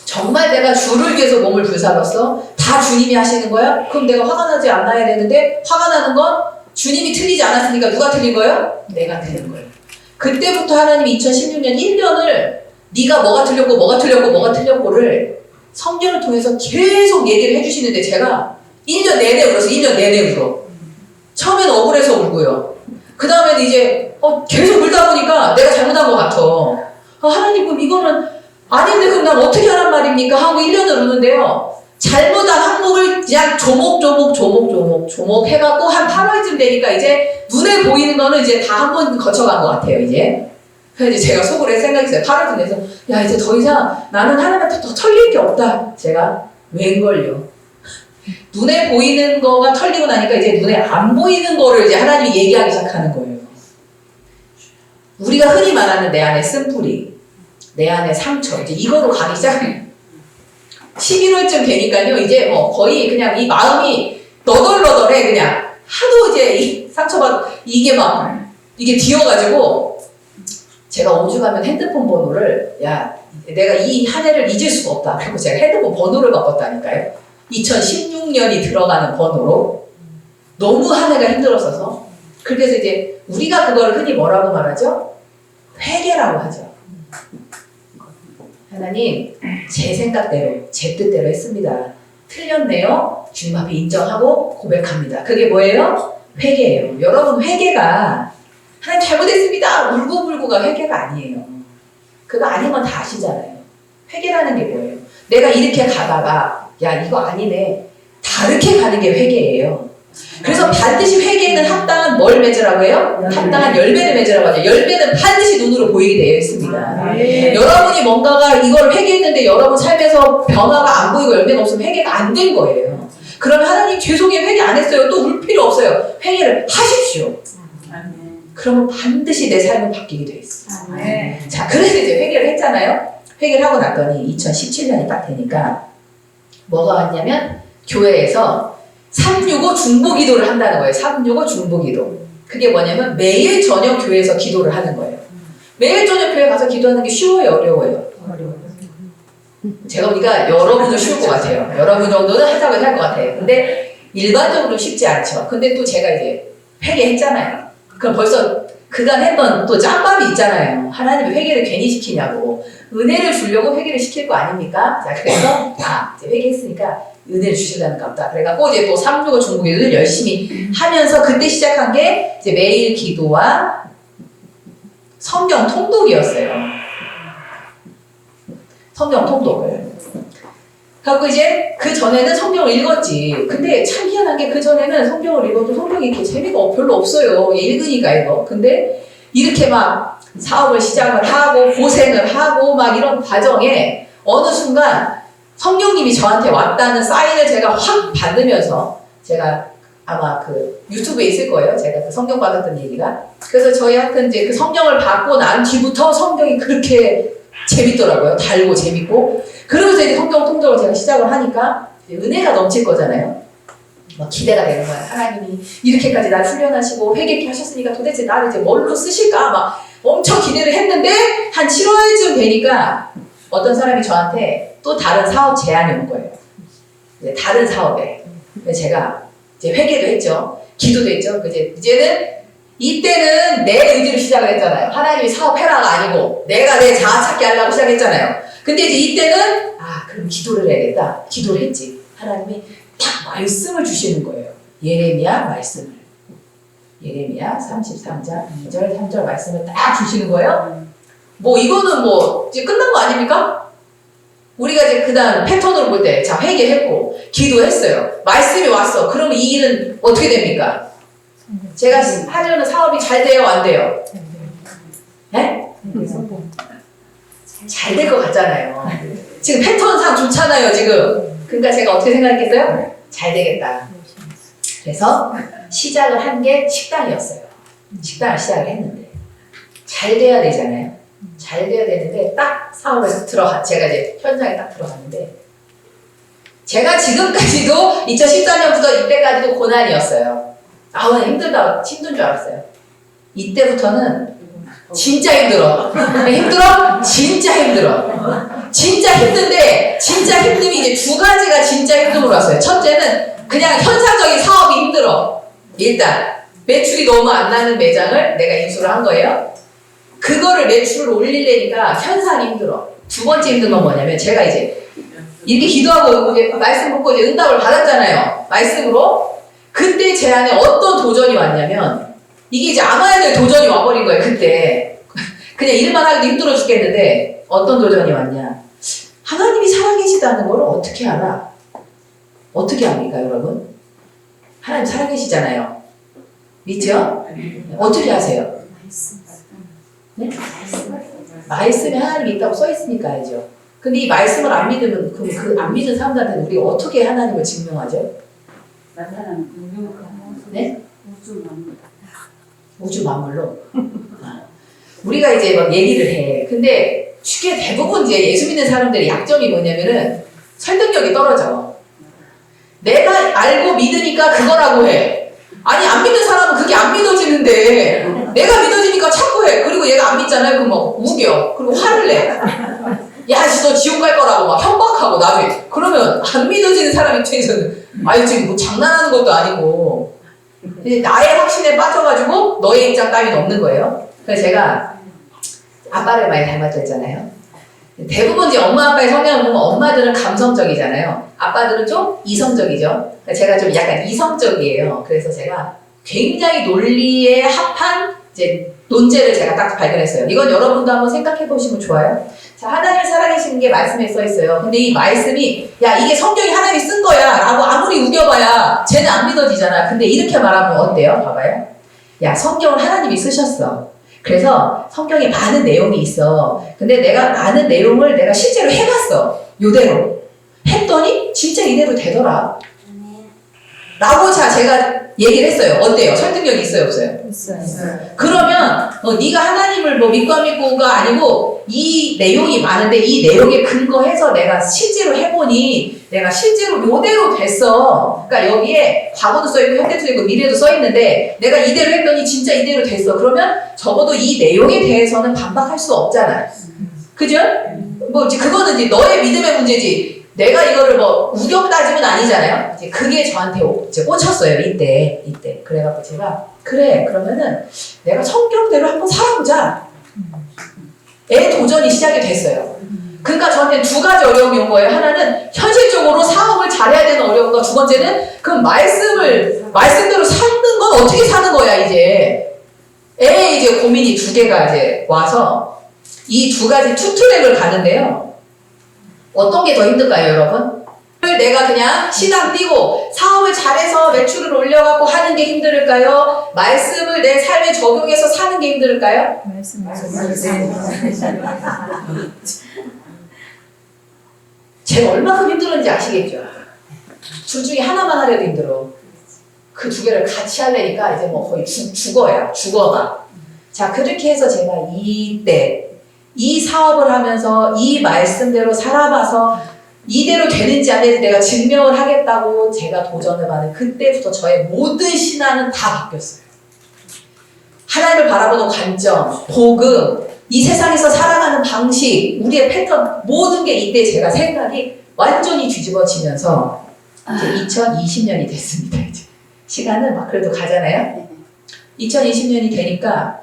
정말 내가 주를 위해서 몸을 불사렀어? 다 주님이 하시는 거야? 그럼 내가 화가 나지 않아야 되는데 화가 나는 건 주님이 틀리지 않았으니까 누가 틀린 거예요? 내가 틀린 거예요. 그때부터 하나님이 2016년 1년을 네가 뭐가 틀렸고 뭐가 틀렸고 뭐가 틀렸고를 성경을 통해서 계속 얘기를 해주시는데 제가 1년 내내 울었어요. 1년 내내 울어. 처음에는 억울해서 울고요. 그 다음에는 이제 계속 울다 보니까 내가 잘못한 것 같아. 하나님 그럼 이거는 아닌데 그럼 난 어떻게 하란 말입니까? 하고 1년을 우는데요. 잘못한 항목을 그냥 조목 해갖고 한 8월쯤 되니까 이제 눈에 보이는 거는 이제 다 한 번 거쳐간 것 같아요, 이제. 그래서 이제 제가 속으로 생각했어요. 8월쯤 돼서, 야, 이제 더 이상 나는 하나님한테 더 털릴 게 없다. 제가 웬걸요. 눈에 보이는 거가 털리고 나니까 이제 눈에 안 보이는 거를 이제 하나님이 얘기하기 시작하는 거예요. 우리가 흔히 말하는 내 안에 쓴뿌리, 내 안에 상처, 이제 이거로 가기 시작해요. 11월쯤 되니까요, 이제 거의 그냥 이 마음이 너덜너덜해, 그냥. 하도 이제 이 상처받, 이게 뒤어가지고, 제가 5주 가면 핸드폰 번호를, 야, 내가 이 한 해를 잊을 수가 없다. 그리고 제가 핸드폰 번호를 바꿨다니까요. 2016년이 들어가는 번호로. 너무 한 해가 힘들었어서. 그래서 이제 우리가 그거를 흔히 뭐라고 말하죠? 회개라고 하죠. 하나님, 제 생각대로, 제 뜻대로 했습니다. 틀렸네요. 주님 앞에 인정하고 고백합니다. 그게 뭐예요? 회개예요. 여러분, 회개가 하나님 잘못했습니다. 울고불고가 회개가 아니에요. 그거 아닌 건 다 아시잖아요. 회개라는 게 뭐예요? 내가 이렇게 가다가 야, 이거 아니네. 다르게 가는 게 회개예요. 그래서 반드시 회개에는 합당한 뭘 맺으라고 해요? 합당한 열매를 맺으라고 하죠. 열매는 반드시 눈으로 보이게 되어 있습니다. 여러분이 뭔가가 이걸 회개했는데 여러분 삶에서 변화가 안 보이고 열매가 없으면 회개가 안 된 거예요. 그러면 하나님 죄송해요. 회개 안 했어요. 또 울 필요 없어요. 회개를 하십시오. 그러면 반드시 내 삶은 바뀌게 되어 있어요. 자, 그래서 이제 회개를 했잖아요. 회개를 하고 났더니 2017년이 딱 되니까 뭐가 왔냐면 교회에서 365 중보 기도를 한다는 거예요. 365 중보 기도. 그게 뭐냐면 매일 저녁 교회에서 기도를 하는 거예요. 매일 저녁 교회 가서 기도하는 게 쉬워요, 어려워요? 제가 보니까 여러분은 쉬울 것 같아요. 여러분 정도는 하자고 할 것 같아요. 근데 일반적으로 쉽지 않죠. 근데 또 제가 이제 회개했잖아요. 그럼 벌써 그간 했던 또 짬밥이 있잖아요. 하나님이 회개를 괜히 시키냐고. 은혜를 주려고 회개를 시킬 거 아닙니까? 자, 그래서 이제 회개했으니까 은혜를 주시려는가 보다. 그래갖고 이제 또 365 중보기도를 열심히 하면서 그때 시작한 게 이제 매일 기도와 성경 통독이었어요. 성경 통독을. 그래갖고 이제 그 전에는 성경을 읽었지. 근데 참 희한한 게 그 전에는 성경을 읽어도 성경이 이렇게 재미가 별로 없어요. 읽으니까 이거. 근데 이렇게 막 사업을 시작을 하고 고생을 하고 막 이런 과정에 어느 순간 성령님이 저한테 왔다는 사인을 제가 확 받으면서 제가 아마 그 유튜브에 있을 거예요. 제가 그 성경 받았던 얘기가. 그래서 저희한테 이제 그 성경을 받고 난 뒤부터 성경이 그렇게 재밌더라고요. 달고 재밌고. 그러면서 이제 성경 통독을 제가 시작을 하니까 은혜가 넘칠 거잖아요. 막 기대가 되는 거야. 하나님이 이렇게까지 날 훈련하시고 회개케 하셨으니까 도대체 나를 이제 뭘로 쓰실까? 막 엄청 기대를 했는데 한 7월쯤 되니까 어떤 사람이 저한테 또 다른 사업 제안이 온 거예요. 다른 사업에. 제가 이제 회개도 했죠. 기도도 했죠. 이제는 이때는 내 의지로 시작을 했잖아요. 하나님이 사업해라가 아니고 내가 내 자아 찾기 하려고 시작했잖아요. 근데 이제 이때는 그럼 기도를 해야겠다. 기도를 했지. 하나님이 딱 말씀을 주시는 거예요. 예레미야 말씀을. 예레미야 33장 2절 3절 말씀을 딱 주시는 거예요. 뭐 이거는 뭐 이제 끝난 거 아닙니까? 우리가 이제 그 다음 패턴으로 볼 때, 자, 회개했고, 기도했어요. 말씀이 왔어. 그러면 이 일은 어떻게 됩니까? 제가 하려는 사업이 잘 돼요, 안 돼요? 네? 잘 될 것 같잖아요. 지금 패턴상 좋잖아요, 지금. 그러니까 제가 어떻게 생각했어요? 잘 되겠다. 그래서 시작을 한 게 식당이었어요. 식당을 시작을 했는데. 잘 돼야 되잖아요. 잘 돼야 되는데, 딱 사업에서 제가 이제 현장에 딱 들어갔는데, 제가 지금까지도 2014년부터 이때까지도 고난이었어요. 나 힘든 줄 알았어요. 이때부터는 진짜 힘들어. 힘들어? 진짜 힘들어. 진짜 힘든데, 진짜 힘듦이 이제 두 가지가 진짜 힘듦으로 왔어요. 첫째는 그냥 현상적인 사업이 힘들어. 일단, 매출이 너무 안 나는 매장을 내가 인수를 한 거예요. 그거를 매출을 올리려니까 현상이 힘들어. 두 번째 힘든 건 뭐냐면, 제가 이제 이렇게 기도하고 이제 말씀 듣고 이제 응답을 받았잖아요. 말씀으로. 그때 제 안에 어떤 도전이 왔냐면, 이게 이제 안 와야 될 도전이 와버린 거예요, 그때. 그냥 일만 하기도 힘들어 죽겠는데, 어떤 도전이 왔냐. 하나님이 살아계시다는 걸 어떻게 알아? 어떻게 압니까, 여러분? 하나님 살아계시잖아요. 믿죠? 어떻게 아세요? 네? 말씀에 하나님이 있다고 써있으니까 알죠. 근데 이 말씀을 안 믿으면, 그럼 그 안 믿은 사람들한테는 우리가 어떻게 하나님을 증명하죠? 네? 우주 만물로. 우리가 이제 막 얘기를 해. 근데 쉽게 대부분 이제 예수 믿는 사람들의 약점이 뭐냐면은 설득력이 떨어져. 내가 알고 믿으니까 그거라고 해. 아니, 안 믿는 사람은 그게 안 믿어지는데 내가 믿어지니까 자꾸 해. 그리고 얘가 안 믿잖아요. 그럼 막 우겨. 그리고 화를 내. 야, 너 지옥 갈 거라고 막 협박하고 나중에. 그러면 안 믿어지는 사람 입장에서는 아유, 지금 뭐 장난하는 것도 아니고 나의 확신에 빠져가지고 너의 입장 따위는 없는 거예요. 그래서 제가 아빠를 많이 닮았잖아요. 대부분 이제 엄마 아빠의 성향을 보면 엄마들은 감성적이잖아요. 아빠들은 좀 이성적이죠. 그러니까 제가 좀 약간 이성적이에요. 그래서 제가 굉장히 논리에 합한 이제 논제를 제가 딱 발견했어요. 이건 여러분도 한번 생각해 보시면 좋아요. 자, 하나님 살아계시는 게 말씀에 써 있어요. 근데 이 말씀이 야, 이게 성경이 하나님이 쓴 거야 라고 아무리 우겨봐야 쟤는 안 믿어지잖아. 근데 이렇게 말하면 어때요? 봐봐요. 야, 성경을 하나님이 쓰셨어. 그래서 성경에 많은 내용이 있어. 근데 내가 많은 내용을 내가 실제로 해봤어. 요대로. 했더니 진짜 이대로 되더라. 라고 제가 얘기를 했어요. 어때요? 설득력이 있어요? 없어요? 있어요. 그러면 네가 하나님을 뭐 믿고 안 믿고가 아니고 이 내용이 많은데 이 내용에 근거해서 내가 실제로 해보니 내가 실제로 요대로 됐어. 그러니까 여기에 과거도 써있고 현재도 써있고 미래도 써있는데 내가 이대로 했더니 진짜 이대로 됐어. 그러면 적어도 이 내용에 대해서는 반박할 수 없잖아요. 그죠? 뭐 이제 그거는 이제 너의 믿음의 문제지. 내가 이거를 뭐 우격 따지면 아니잖아요. 이제 그게 저한테 이제 꽂혔어요. 이때. 그래갖고 제가 그래 그러면은 내가 성경대로 한번 살아보자. 도전이 시작이 됐어요. 그러니까 저한테는 두 가지 어려움이 온 거예요. 하나는 현실적으로 사업을 잘해야 되는 어려움과 두 번째는 그 말씀대로 사는 건 어떻게 사는 거야 이제. 이제 고민이 두 개가 이제 와서 이 두 가지 투트랙을 가는데요. 어떤 게 더 힘들까요, 여러분? 내가 그냥 시장 뛰고 사업을 잘해서 매출을 올려갖고 하는 게 힘들까요? 말씀을 내 삶에 적용해서 사는 게 힘들까요? 제가 얼마큼 힘들었는지 아시겠죠? 둘 중에 하나만 하려도 힘들어. 그 두 개를 같이 하려니까 이제 뭐 거의 죽어가. 자, 그렇게 해서 제가 이때 이 사업을 하면서 이 말씀대로 살아봐서 이대로 되는지 안 되는지 내가 증명을 하겠다고 제가 도전을 받은 그때부터 저의 모든 신앙은 다 바뀌었어요. 하나님을 바라보는 관점, 복음, 이 세상에서 살아가는 방식, 우리의 패턴 모든 게 이때 제가 생각이 완전히 뒤집어지면서 이제 2020년이 됐습니다. 이제 시간은 막 그래도 가잖아요. 2020년이 되니까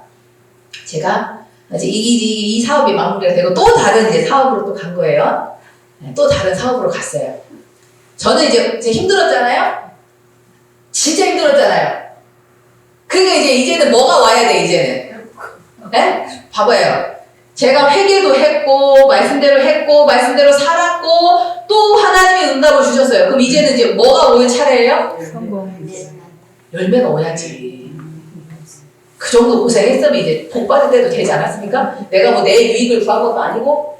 제가 이제 이 사업이 마무리가 되고 또 다른 이제 사업으로 또 간 거예요. 또 다른 사업으로 갔어요. 저는 이제 힘들었잖아요. 진짜 힘들었잖아요. 그러니까 이제는 뭐가 와야 돼 이제는. 네? 봐봐요. 제가 회개도 했고 말씀대로 살았고 응답을 주셨어요. 그럼 이제는 이제 뭐가 올 차례예요? 성공. 열매가 오야지. 그 정도 고생했으면 이제 복 받을 때도 되지 않았습니까? 내가 뭐 내 유익을 구한 것도 아니고.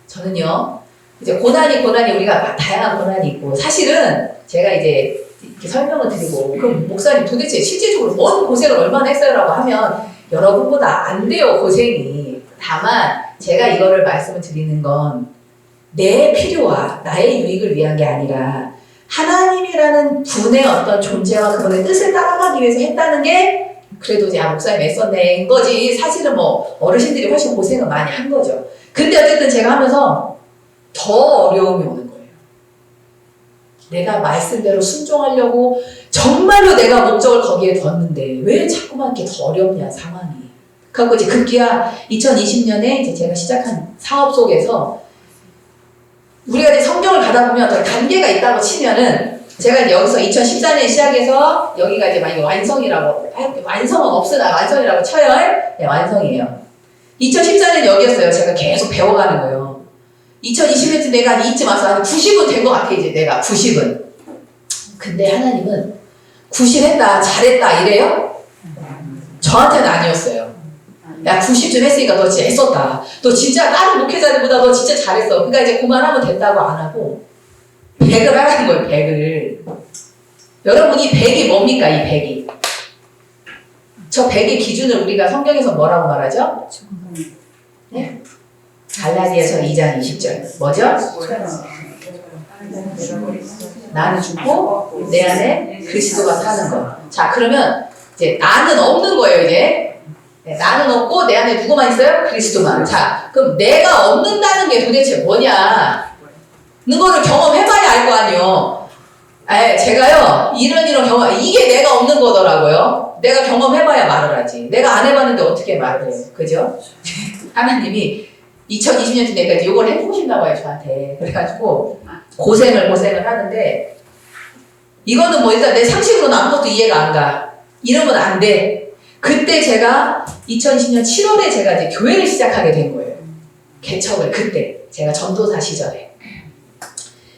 저는요, 이제 고난이 우리가 다양한 고난이 있고, 사실은 제가 이제 이렇게 설명을 드리고, 그럼 목사님 도대체 실제적으로 뭔 고생을 얼마나 했어요라고 하면 여러분보다 안 돼요, 고생이. 다만 제가 이거를 말씀을 드리는 건 내 필요와 나의 유익을 위한 게 아니라 하나님이라는 분의 어떤 존재와 그분의 뜻을 따라가기 위해서 했다는 게 그래도 이제 목사님 애썼네 인 거지. 사실은 뭐 어르신들이 훨씬 고생을 많이 한 거죠. 근데 어쨌든 제가 하면서 더 어려움이 오는 거예요. 내가 말씀대로 순종하려고 정말로 내가 목적을 거기에 뒀는데 왜 자꾸만 이렇게 더 어렵냐 상황이. 그래서 이제 급기야 2020년에 이제 제가 시작한 사업 속에서 우리가 이제 성경을 가다 보면 어떤 단계가 있다고 치면은 제가 이제 여기서 2014년 시작해서 여기가 이제 만약에 완성이라고 완성은 없으나 완성이라고 쳐요. 네, 완성이에요. 2014년 여기였어요. 제가 계속 배워가는 거예요. 2020년 내가 이쯤 와서 한 90은 된 것 같아 이제 내가 90은. 근데 하나님은 90 했다 잘했다 이래요? 저한테는 아니었어요. 야 90쯤 했으니까 너 진짜 했었다. 너 진짜 다른 목회자들보다 너 진짜 잘했어. 그러니까 이제 그만하면 된다고 안 하고 100을 하라는 거예요. 100을. 여러분 이 100이 뭡니까? 이 100이. 저 100의 기준을 우리가 성경에서 뭐라고 말하죠? 네? 갈라디아서 2장 20절. 뭐죠? 나는 죽고 내 안에 그리스도가 사는 것. 자 그러면 이제 나는 없는 거예요 이제. 네, 나는 없고 내 안에 누구만 있어요? 그리스도만. 자 그럼 내가 없는다는 게 도대체 뭐냐? 는 거를 경험해봐야 알 거 아니에요. 제가요 이런 경험 이게 내가 없는 거더라고요. 내가 경험해봐야 말을 하지. 내가 안 해봤는데 어떻게 말을 해요? 그죠? 하나님이 2020년 때까지 이걸 해보고 싶나 봐요 저한테. 그래가지고 고생을 하는데 이거는 뭐 일단 내 상식으로는 아무것도 이해가 안 가. 이러면 안 돼. 그때 제가 2020년 7월에 제가 이제 교회를 시작하게 된 거예요. 개척을 그때 제가 전도사 시절에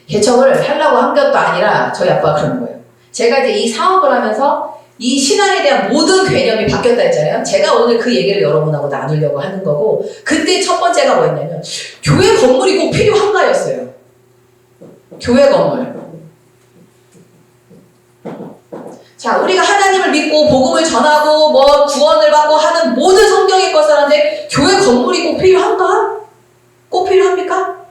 개척을 하려고 한 것도 아니라 저희 아빠가 그런 거예요. 제가 이제 이 사업을 하면서 이 신앙에 대한 모든 개념이 바뀌었다 했잖아요. 제가 오늘 그 얘기를 여러분하고 나누려고 하는 거고 그때 첫 번째가 뭐였냐면 교회 건물이 꼭 필요한가였어요. 교회 건물. 자, 우리가 하나님을 믿고 복음을 전하고 뭐 구원을 받고 하는 모든 성경의 것을 하는데 교회 건물이 꼭 필요한가? 꼭 필요합니까?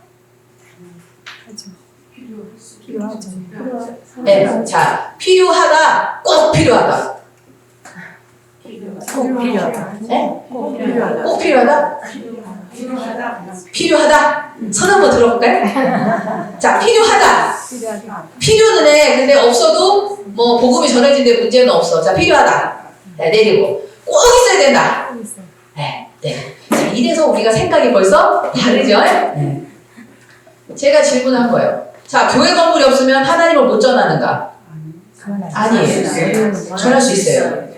필요하죠. 네, 자, 필요하다, 꼭 필요하다. 꼭 필요하다. 네? 꼭 필요하다. 꼭 필요하다? 필요하다. 손 한번 들어볼까요? 자, 필요하다. 필요하다. 필요는 해. 근데 없어도 뭐 복음이 전해진데 문제는 없어. 자, 필요하다. 네, 내리고 꼭 있어야 된다. 꼭 있어요. 네, 네. 자, 이래서 우리가 생각이 벌써 다르죠? 네. 제가 질문한 거예요. 자, 교회 건물이 없으면 하나님을 못 전하는가? 아니에요. 전할 수 있어요.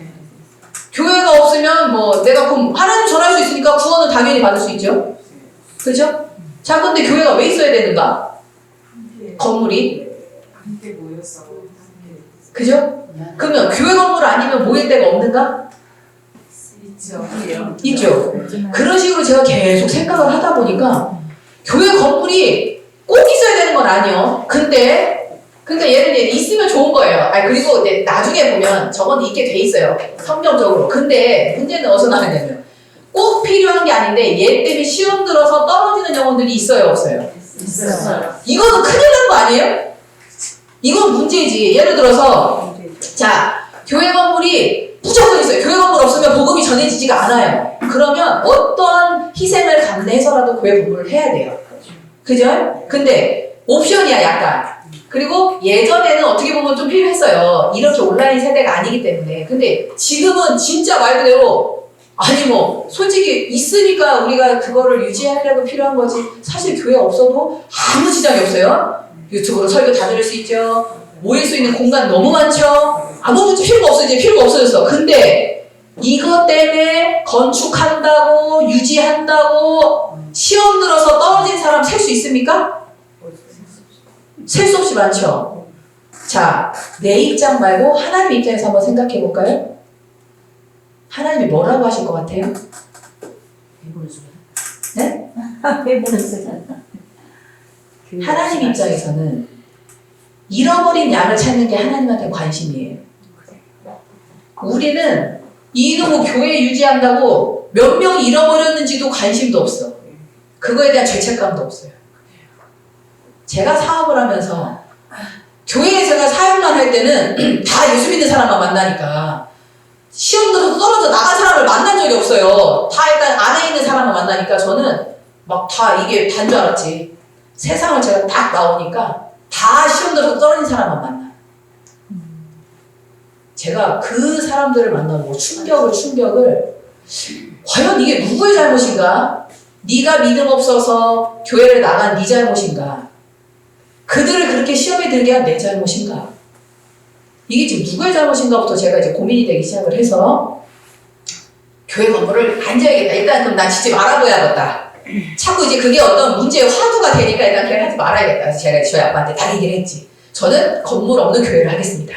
교회가 없으면 뭐 내가 그럼 하나님 전할 수 있으니까 구원은 당연히 받을 수 있죠? 그죠? 자, 근데 교회가 왜 있어야 되는가? 건물이? 그죠? 그러면 교회 건물 아니면 모일 데가 없는가? 있죠. 그런 식으로 제가 계속 생각을 하다 보니까 교회 건물이 꼭 있어야 되는 건 아니요. 근데 그러니까 얘는 있으면 좋은 거예요. 그리고 이제 나중에 보면 저건 있게 돼 있어요. 성경적으로. 근데 문제는 어디서 나느냐면 꼭 필요한 게 아닌데 얘 때문에 시험 들어서 떨어지는 영혼들이 있어요, 없어요? 있어요. 이거는 큰일 난 거 아니에요? 이건 문제지. 예를 들어서 자, 교회 건물이 무조건 있어요. 교회 건물 없으면 복음이 전해지지가 않아요. 그러면 어떤 희생을 감내해서라도 교회 건물을 해야 돼요. 그죠? 근데 옵션이야 약간. 그리고 예전에는 어떻게 보면 좀 필요했어요. 이렇게 온라인 세대가 아니기 때문에. 근데 지금은 진짜 말 그대로 아니 뭐 솔직히 있으니까 우리가 그거를 유지하려고 필요한 거지. 사실 교회 없어도 아무 지장이 없어요. 유튜브로 설교 다 들을 수 있죠. 모일 수 있는 공간 너무 많죠. 아무 필요가 없어. 이제 필요가 없어졌어. 근데 이것 때문에 건축한다고 유지한다고 시험 들어서 떨어진 사람 셀 수 있습니까? 셀 수 없이 많죠. 자, 내 입장 말고 하나님 입장에서 한번 생각해 볼까요? 하나님이 뭐라고 하실 것 같아요? 네? 하나님 입장에서는 잃어버린 양을 찾는 게 하나님한테 관심이에요. 우리는 이놈의 교회 유지한다고 몇 명이 잃어버렸는지도 관심도 없어. 그거에 대한 죄책감도 없어요. 제가 사업을 하면서 교회에 제가 사역만 할 때는 다 예수 믿는 사람만 만나니까 시험 들어서 떨어져 나간 사람을 만난 적이 없어요. 다 일단 안에 있는 사람만 만나니까 저는 막 다 이게 단 줄 알았지. 세상을 제가 딱 나오니까 다 시험 들어서 떨어진 사람만 만나. 제가 그 사람들을 만나고 충격을 과연 이게 누구의 잘못인가? 네가 믿음 없어서 교회를 나간 네 잘못인가? 그들을 그렇게 시험에 들게 한 내 잘못인가? 이게 지금 누구의 잘못인가부터 제가 이제 고민이 되기 시작을 해서 교회 건물을 안 지어야겠다. 일단 그럼 난 짓지 말아둬야겠다. 자꾸 이제 그게 어떤 문제의 화두가 되니까 일단 교회를 하지 말아야겠다. 그래서 제가 저희 아빠한테 딱 얘기를 했지. 저는 건물 없는 교회를 하겠습니다.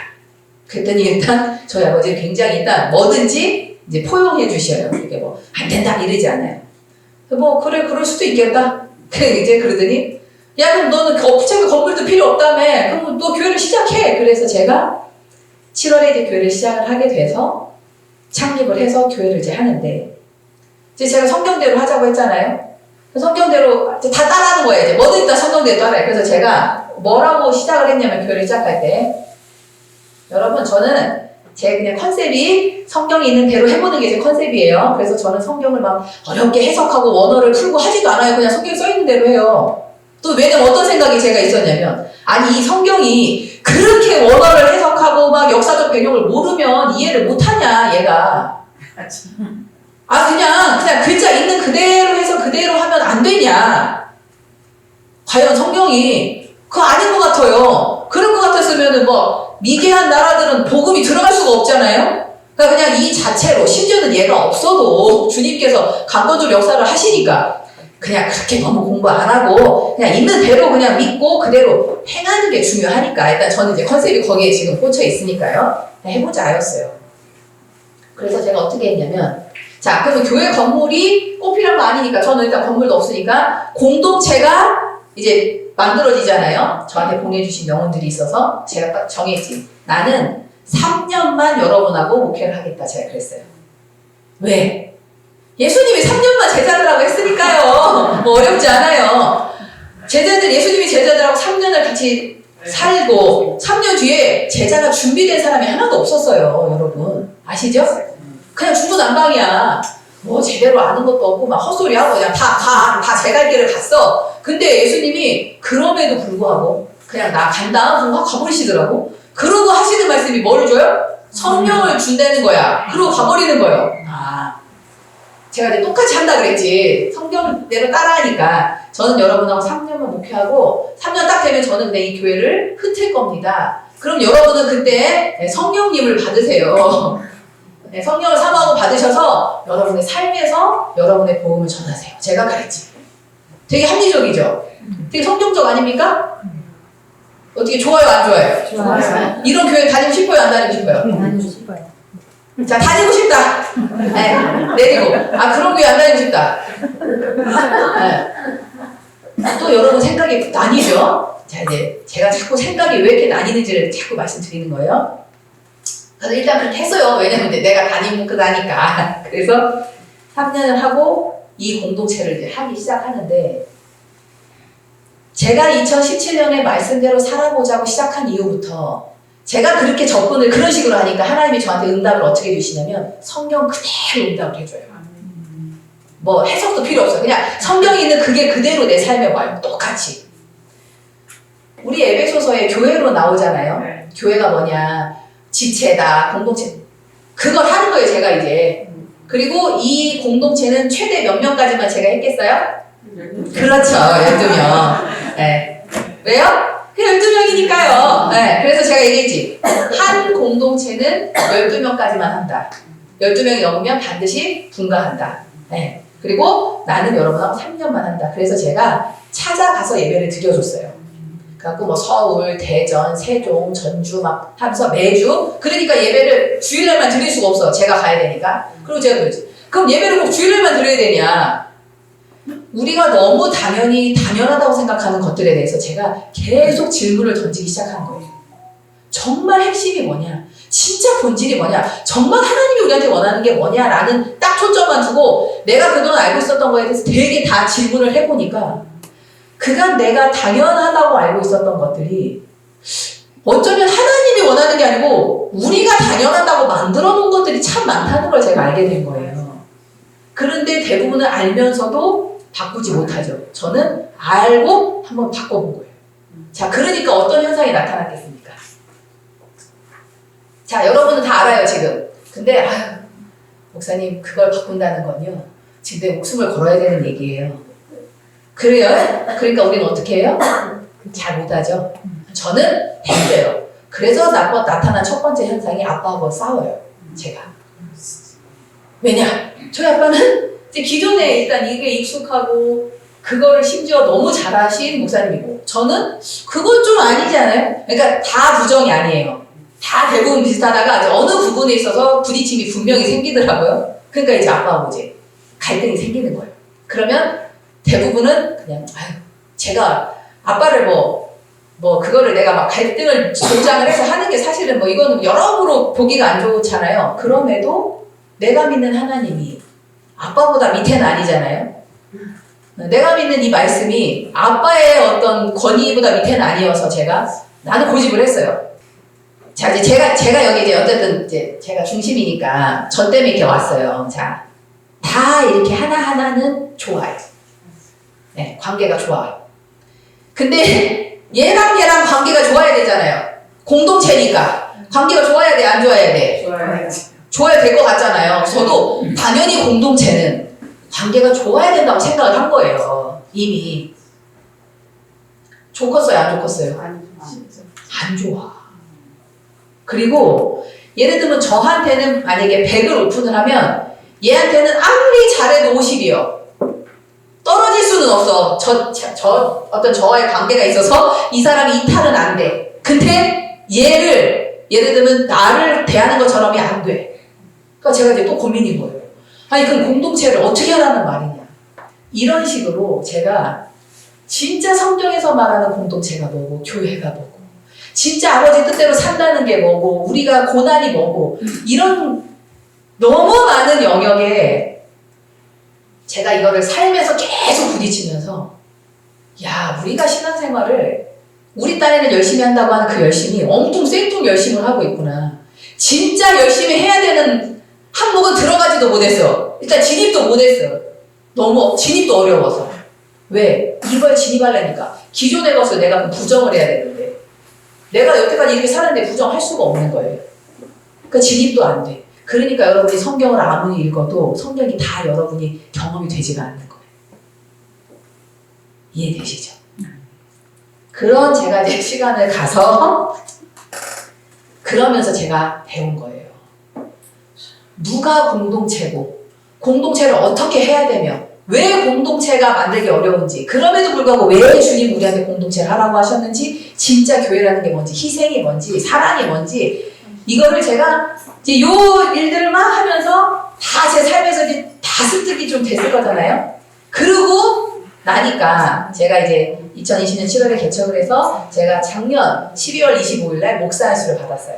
그랬더니 일단 저희 아버지는 굉장히 일단 뭐든지 이제 포용해 주셔요. 이게 뭐 안 된다 이러지 않아요. 뭐 그래 그럴 수도 있겠다. 이제 그러더니 야 그럼 너는 어차피 건물도 필요 없다며. 그럼 너 교회를 시작해. 그래서 제가 7월에 이제 교회를 시작을 하게 돼서 창립을 해서 교회를 이제 하는데 이제 제가 성경대로 하자고 했잖아요. 성경대로 이제 다 따라하는 거예요. 이제 뭐든 다 성경대로 따라해요. 그래서 제가 뭐라고 시작을 했냐면 교회를 시작할 때 여러분 저는 제 그냥 컨셉이 성경이 있는 대로 해보는 게 제 컨셉이에요. 그래서 저는 성경을 막 어렵게 해석하고 원어를 풀고 하지도 않아요. 그냥 성경에 써있는 대로 해요. 또 왜냐면 어떤 생각이 제가 있었냐면 아니 이 성경이 그렇게 원어를 해석하고 막 역사적 배경을 모르면 이해를 못하냐 얘가. 아 그냥 글자 있는 그대로 해서 그대로 하면 안 되냐. 과연 성경이 그거 아닌 것 같아요. 그런 것 같았으면은 뭐 미개한 나라들은 복음이 들어갈 수가 없잖아요. 그러니까 그냥 이 자체로 심지어는 얘가 없어도 주님께서 강권적 역사를 하시니까 그냥 그렇게 너무 공부 안 하고 그냥 있는 대로 그냥 믿고 그대로 행하는 게 중요하니까 일단 저는 이제 컨셉이 거기에 지금 꽂혀 있으니까요. 해보자였어요. 그래서 제가 어떻게 했냐면 자 그래서 교회 건물이 꼭 필요한 거 아니니까 저는 일단 건물도 없으니까 공동체가 이제 만들어지잖아요. 저한테 보내주신 영혼들이 있어서 제가 딱 정했지. 나는 3년만 여러분하고 목회를 하겠다. 제가 그랬어요. 왜? 예수님이 3년만 제자들하고 했으니까요. 뭐 어렵지 않아요. 제자들, 예수님이 제자들하고 3년을 같이 살고 3년 뒤에 제자가 준비된 사람이 하나도 없었어요. 여러분. 아시죠? 그냥 중구난방이야. 뭐 제대로 아는 것도 없고 막 헛소리하고 그냥 다 제 갈 길을 갔어. 근데 예수님이 그럼에도 불구하고 그냥 나 간다 하고 가버리시더라고. 그러고 하시는 말씀이 뭐를 줘요? 성령을 준다는 거야. 그러고 가버리는 거예요. 아, 제가 이제 똑같이 한다 그랬지. 성경대로 따라하니까 저는 여러분하고 3년만 목회하고 3년 딱 되면 저는 그냥 이 교회를 흩을 겁니다. 그럼 여러분은 그때 성령님을 받으세요. 네, 성령을 사모하고 받으셔서 여러분의 삶에서 여러분의 복음을 전하세요. 제가 그랬지. 되게 합리적이죠? 되게 성경적 아닙니까? 어떻게 좋아요, 안 좋아요? 좋아요. 이런 교회 다니고 싶어요, 안 다니고 싶어요? 다니고 싶어요. 자, 다니고 싶다. 네, 내리고. 아, 그런 교회 안 다니고 싶다. 네. 또 여러분 생각이 나뉘죠? 자, 이제 제가 자꾸 생각이 왜 이렇게 나뉘는지를 자꾸 말씀드리는 거예요. 그래서 일단 그렇게 했어요. 왜냐면 내가 담임 목회자니까. 그래서 3년을 하고 이 공동체를 이제 하기 시작하는데 제가 2017년에 말씀대로 살아보자고 시작한 이후부터 제가 그렇게 접근을 그런 식으로 하니까 하나님이 저한테 응답을 어떻게 주시냐면 성경 그대로 응답을 해줘요. 뭐 해석도 필요 없어요. 그냥 성경에 있는 그게 그대로 내 삶에 와요. 똑같이. 우리 에베소서에 교회로 나오잖아요. 네. 교회가 뭐냐. 지체다, 공동체. 그걸 하는 거예요, 제가 이제. 그리고 이 공동체는 최대 몇 명까지만 제가 했겠어요? 그렇죠, 12명. 네. 왜요? 그냥 12명이니까요. 네. 그래서 제가 얘기했지. 한 공동체는 12명까지만 한다. 12명이 넘으면 반드시 분가한다. 네. 그리고 나는 여러분하고 3년만 한다. 그래서 제가 찾아가서 예배를 드려줬어요. 그래갖고 뭐 서울, 대전, 세종, 전주 막 하면서 매주 그러니까 예배를 주일날만 드릴 수가 없어. 제가 가야 되니까. 그리고 제가 그러지. 그럼 예배를 꼭 주일날만 드려야 되냐? 우리가 너무 당연하다고 생각하는 것들에 대해서 제가 계속 질문을 던지기 시작한 거예요. 정말 핵심이 뭐냐? 진짜 본질이 뭐냐? 정말 하나님이 우리한테 원하는 게 뭐냐라는 딱 초점만 두고 내가 그동안 알고 있었던 거에 대해서 되게 다 질문을 해보니까 그간 내가 당연하다고 알고 있었던 것들이 어쩌면 하나님이 원하는 게 아니고 우리가 당연하다고 만들어 놓은 것들이 참 많다는 걸 제가 알게 된 거예요. 그런데 대부분은 알면서도 바꾸지 못하죠. 저는 알고 한번 바꿔본 거예요. 자, 그러니까 어떤 현상이 나타났겠습니까? 자, 여러분은 다 알아요, 지금. 근데, 아유, 목사님, 그걸 바꾼다는 건요, 지금 내 목숨을 걸어야 되는 얘기예요. 그래요? 그러니까 우리는 어떻게 해요? 잘 못하죠? 저는 했어요. 그래서 나타난 첫 번째 현상이 아빠하고 싸워요. 제가. 왜냐? 저희 아빠는 이제 기존에 일단 이게 익숙하고 그거를 심지어 너무 잘하신 목사님이고 저는 그건 좀 아니지 않아요? 그러니까 다 부정이 아니에요. 다 대부분 비슷하다가 이제 어느 부분에 있어서 부딪힘이 분명히 생기더라고요. 그러니까 이제 아빠하고 이제 갈등이 생기는 거예요. 그러면 대부분은 그냥 아유 제가 아빠를 그거를 내가 막 갈등을 조장을 해서 하는 게 사실은 뭐 이거는 여러모로 보기가 안 좋잖아요. 그럼에도 내가 믿는 하나님이 아빠보다 밑에는 아니잖아요. 내가 믿는 이 말씀이 아빠의 어떤 권위보다 밑에는 아니어서 나는 고집을 했어요. 자, 이제 제가 여기 이제 어쨌든 이제 제가 중심이니까 저 때문에 이렇게 왔어요. 자, 다 이렇게 하나하나는 좋아요. 네, 관계가 좋아요. 근데 얘랑 관계가 좋아야 되잖아요. 공동체니까. 관계가 좋아야 돼, 안 좋아야 돼? 좋아야 될 것 같잖아요. 저도 당연히 공동체는 관계가 좋아야 된다고 생각을 한 거예요. 이미. 좋겠어요, 안 좋겠어요? 안 좋아. 그리고 예를 들면 저한테는 만약에 100을 오픈을 하면 얘한테는 아무리 잘해도 50이요. 떨어질 수는 없어. 저와의 관계가 있어서 이 사람이 이탈은 안 돼. 근데 예를 들면 나를 대하는 것처럼이 안 돼. 그러니까 제가 이제 또 고민인 거예요. 아니, 그럼 공동체를 어떻게 하라는 말이냐. 이런 식으로 제가 진짜 성경에서 말하는 공동체가 뭐고, 교회가 뭐고, 진짜 아버지 뜻대로 산다는 게 뭐고, 우리가 고난이 뭐고, 이런 너무 많은 영역에 제가 이거를 삶에서 계속 부딪히면서, 야, 우리가 신앙생활을 우리 딴에는 열심히 한다고 하는 그 열심이 엉뚱 생뚱 열심을 하고 있구나. 진짜 열심히 해야 되는 항목은 들어가지도 못했어. 일단 진입도 못했어. 너무 진입도 어려워서. 왜? 이걸 진입하려니까 기존에 가서 내가 부정을 해야 되는데 내가 여태까지 이렇게 살았는데 부정할 수가 없는 거예요. 그러니까 진입도 안 돼. 그러니까 여러분이 성경을 아무리 읽어도 성경이 다 여러분이 경험이 되지가 않는 거예요. 이해되시죠? 그런 제가 이제 시간을 가서 그러면서 제가 배운 거예요. 누가 공동체고 공동체를 어떻게 해야 되며 왜 공동체가 만들기 어려운지 그럼에도 불구하고 왜 주님 우리한테 공동체를 하라고 하셨는지 진짜 교회라는 게 뭔지 희생이 뭔지 사랑이 뭔지 이거를 제가 이제 요 일들을 막 하면서 다 제 삶에서 이제 다 습득이 좀 됐을 거잖아요. 그러고 나니까 제가 이제 2020년 7월에 개척을 해서 제가 작년 12월 25일 날 목사 안수를 받았어요.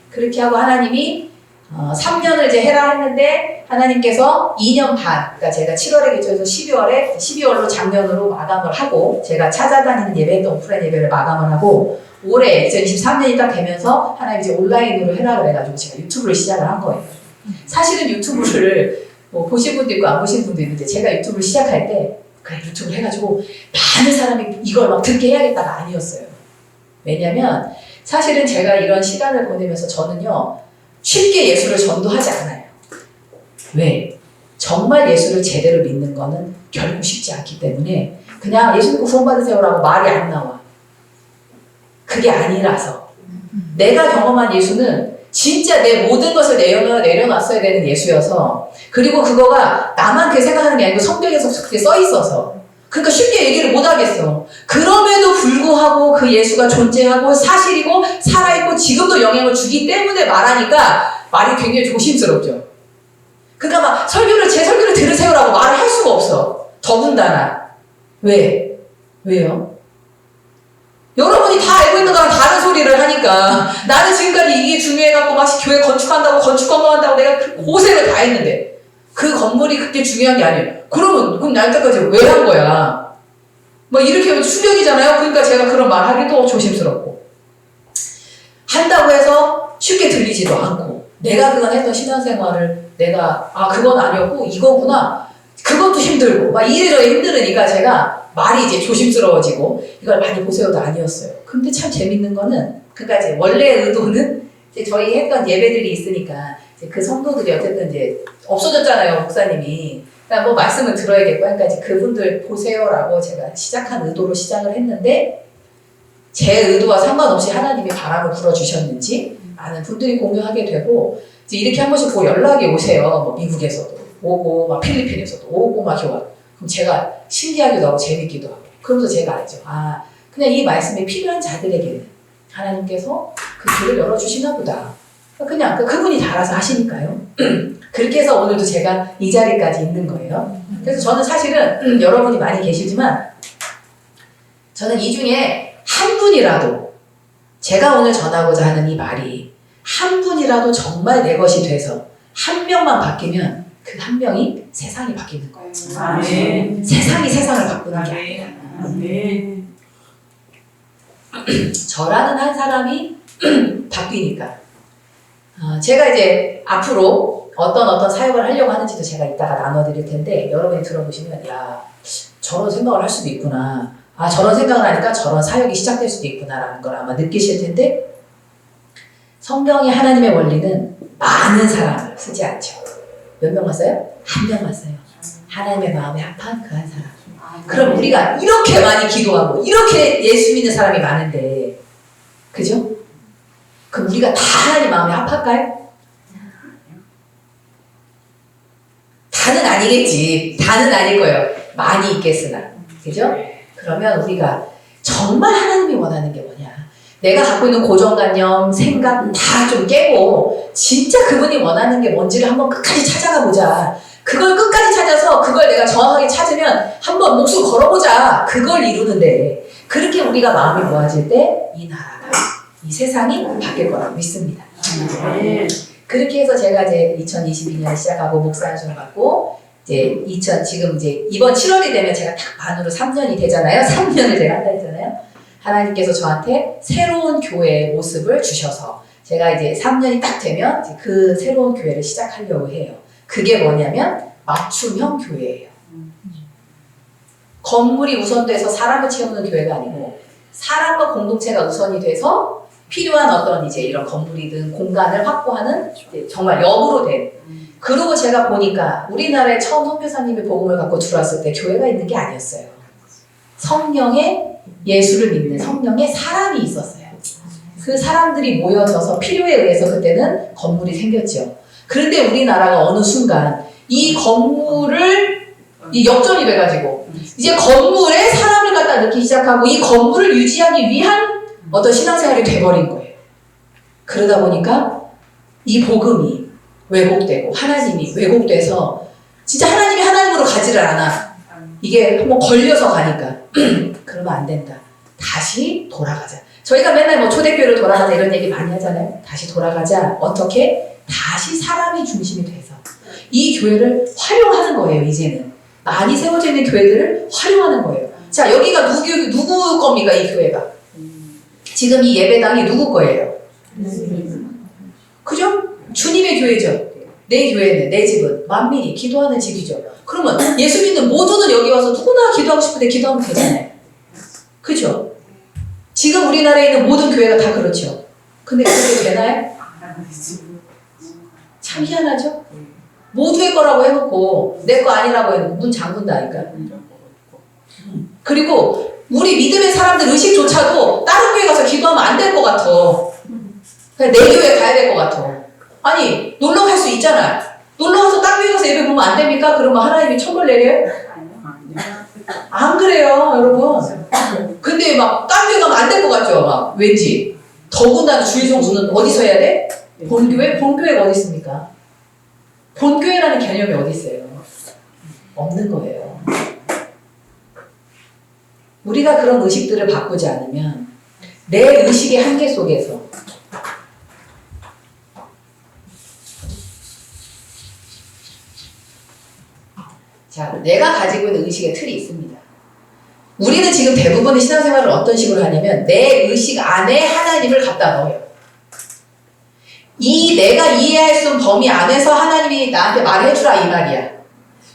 그렇게 하고 하나님이 3년을 이제 해라 했는데 하나님께서 2년 반, 그러니까 제가 7월에 개척해서 12월로 작년으로 마감을 하고 제가 찾아다니는 예배했던 오프라인 예배를 마감을 하고 올해 2023년이 딱 되면서 하나님 이제 온라인으로 해라 그래가지고 제가 유튜브를 시작을 한 거예요. 사실은 유튜브를 뭐 보신 분도 있고 안 보신 분도 있는데 제가 유튜브를 시작할 때 그래 유튜브를 해가지고 많은 사람이 이걸 막 듣게 해야겠다가 아니었어요. 왜냐면 사실은 제가 이런 시간을 보내면서 저는요 쉽게 예수를 전도하지 않아요. 왜? 정말 예수를 제대로 믿는 거는 결코 쉽지 않기 때문에 그냥 예수 믿고 구원 받으세요라고 말이 안 나와. 그게 아니라서 내가 경험한 예수는 진짜 내 모든 것을 내려놨어야 되는 예수여서 그리고 그거가 나만 그렇게 생각하는 게 아니고 성경에서 그렇게 써 있어서 그러니까 쉽게 얘기를 못 하겠어. 그럼에도 불구하고 그 예수가 존재하고 사실이고 살아있고 지금도 영향을 주기 때문에 말하니까 말이 굉장히 조심스럽죠. 그러니까 막 제 설교를 들으세요라고 말을 할 수가 없어. 더군다나. 왜요? 여러분이 다 알고 있는 거랑 다른 소리를 하니까 나는 지금까지 이게 중요해갖고 막 교회 건축한다고 건축 건너간다고 내가 그 고생을 다 했는데 그 건물이 그렇게 중요한 게 아니에요. 그럼 날짜까지 왜 한 거야? 뭐 이렇게 충격이잖아요. 그러니까 제가 그런 말 하기도 조심스럽고 한다고 해서 쉽게 들리지도 않고 내가 그간 했던 신앙생활을 내가 그건 아니었고 이거구나 그것도 힘들고 막 이래저래 힘들으니까 제가 말이 이제 조심스러워지고 이걸 많이 보세요도 아니었어요. 근데 참 재밌는 거는 그러니까 이제 원래 의도는 이제 저희 했던 예배들이 있으니까 이제 그 성도들이 어쨌든 이제 없어졌잖아요, 목사님이. 그러니까 뭐 말씀을 들어야겠고 그러니까 이제 그분들 보세요라고 제가 시작한 의도로 시작을 했는데 제 의도와 상관없이 하나님이 바람을 불어주셨는지 많은 분들이 공유하게 되고 이제 이렇게 한 번씩 연락이 오세요. 뭐 미국에서도 오고 막 필리핀에서도 오고 막 교환. 그럼 제가 신기하기도 하고 재밌기도 하고 그러면서 제가 알죠. 그냥 이 말씀이 필요한 자들에게는 하나님께서 그 길을 열어주시나 보다. 그냥 그분이 다 알아서 하시니까요. 그렇게 해서 오늘도 제가 이 자리까지 있는 거예요. 그래서 저는 사실은 여러분이 많이 계시지만 저는 이 중에 한 분이라도 제가 오늘 전하고자 하는 이 말이 한 분이라도 정말 내 것이 돼서 한 명만 바뀌면 그 한 명이 세상이 바뀌는 거예요. 아멘. 세상이 세상을 바꾸는 게 아니라 아멘. 저라는 한 사람이 바뀌니까 제가 이제 앞으로 어떤 사역을 하려고 하는지도 제가 이따가 나눠드릴 텐데 여러분이 들어보시면 야 저런 생각을 할 수도 있구나 저런 생각을 하니까 저런 사역이 시작될 수도 있구나라는 걸 아마 느끼실 텐데 성경이 하나님의 원리는 많은 사람을 쓰지 않죠. 몇 명만 써요? 한 명만 써요. 하나님의 마음에 합한 그 한 사람. 그럼 우리가 이렇게 많이 기도하고 이렇게 예수 믿는 사람이 많은데 그죠? 그럼 우리가 다 하나님 마음에 합할까요? 다는 아니겠지. 다는 아닐 거예요. 많이 있겠으나. 그죠? 그러면 우리가 정말 하나님이 원하는 게 뭐냐? 내가 갖고 있는 고정관념, 생각 다 좀 깨고 진짜 그분이 원하는 게 뭔지를 한번 끝까지 찾아가 보자. 그걸 끝까지 찾아서 그걸 내가 정확하게 찾으면 한번 목숨 걸어보자. 그걸 이루는데 그렇게 우리가 마음이 모아질 때 이 나라가 이 세상이 바뀔 거라고 믿습니다. 그렇게 해서 제가 이제 2022년 시작하고 목사 안수를 받고 지금 이번 7월이 되면 제가 딱 반으로 3년이 되잖아요. 3년을 제가 한다 했잖아요. 하나님께서 저한테 새로운 교회의 모습을 주셔서 제가 이제 3년이 딱 되면 이제 그 새로운 교회를 시작하려고 해요. 그게 뭐냐면 맞춤형 교회예요. 건물이 우선돼서 사람을 채우는 교회가 아니고 사람과 공동체가 우선이 돼서 필요한 어떤 이제 이런 건물이든 공간을 확보하는 정말 역으로 된. 그러고 제가 보니까 우리나라에 처음 선교사님이 복음을 갖고 들어왔을 때 교회가 있는 게 아니었어요. 성령의 예수를 믿는 성령의 사람이 있었어요. 그 사람들이 모여져서 필요에 의해서 그때는 건물이 생겼죠. 그런데 우리나라가 어느 순간 이 건물을 역전이 돼가지고 이제 건물에 사람을 갖다 넣기 시작하고 이 건물을 유지하기 위한 어떤 신앙생활이 돼버린 거예요. 그러다 보니까 이 복음이 왜곡되고 하나님이 왜곡돼서 진짜 하나님이 하나님으로 가지를 않아. 이게 한번 걸려서 가니까 그러면 안 된다. 다시 돌아가자. 저희가 맨날 뭐 초대교회로 돌아가자 이런 얘기 많이 하잖아요. 다시 돌아가자. 어떻게? 다시 사람이 중심이 돼서 이 교회를 활용하는 거예요. 이제는 많이 세워져 있는 교회들을 활용하는 거예요. 자, 여기가 누구 겁니까? 이 교회가 지금 이 예배당이 누구 거예요? 그죠? 주님의 교회죠. 내 교회는, 내 집은 만민이 기도하는 집이죠. 그러면 예수 믿는 모두는 여기 와서 누구나 기도하고 싶은데 기도하면 되잖아요. 그죠? 지금 우리나라에 있는 모든 교회가 다 그렇죠. 근데 그게 되나요? 참 희한하죠? 모두의 거라고 해놓고 내 거 아니라고 해놓고 문 잠근다니까. 그리고 우리 믿음의 사람들 의식조차도 다른 교회 가서 기도하면 안 될 것 같아. 그냥 내 교회 가야 될 것 같아. 아니 놀러 갈 수 있잖아. 놀러 가서 딴 교회 가서 예배 보면 안 됩니까? 그러면 하나님이 천벌 내려요? 안 그래요, 여러분. 근데 막 딴 데 가면 안 될 것 같죠, 막 왠지. 더군다나 주일 성수는 어디서 해야 돼? 본교회? 본교회가 어디 있습니까? 본교회라는 개념이 어디 있어요? 없는 거예요. 우리가 그런 의식들을 바꾸지 않으면 내 의식의 한계 속에서 자, 내가 가지고 있는 의식의 틀이 있습니다. 우리는 지금 대부분의 신앙생활을 어떤 식으로 하냐면 내 의식 안에 하나님을 갖다 넣어요. 이 내가 이해할 수 있는 범위 안에서 하나님이 나한테 말해주라 이 말이야.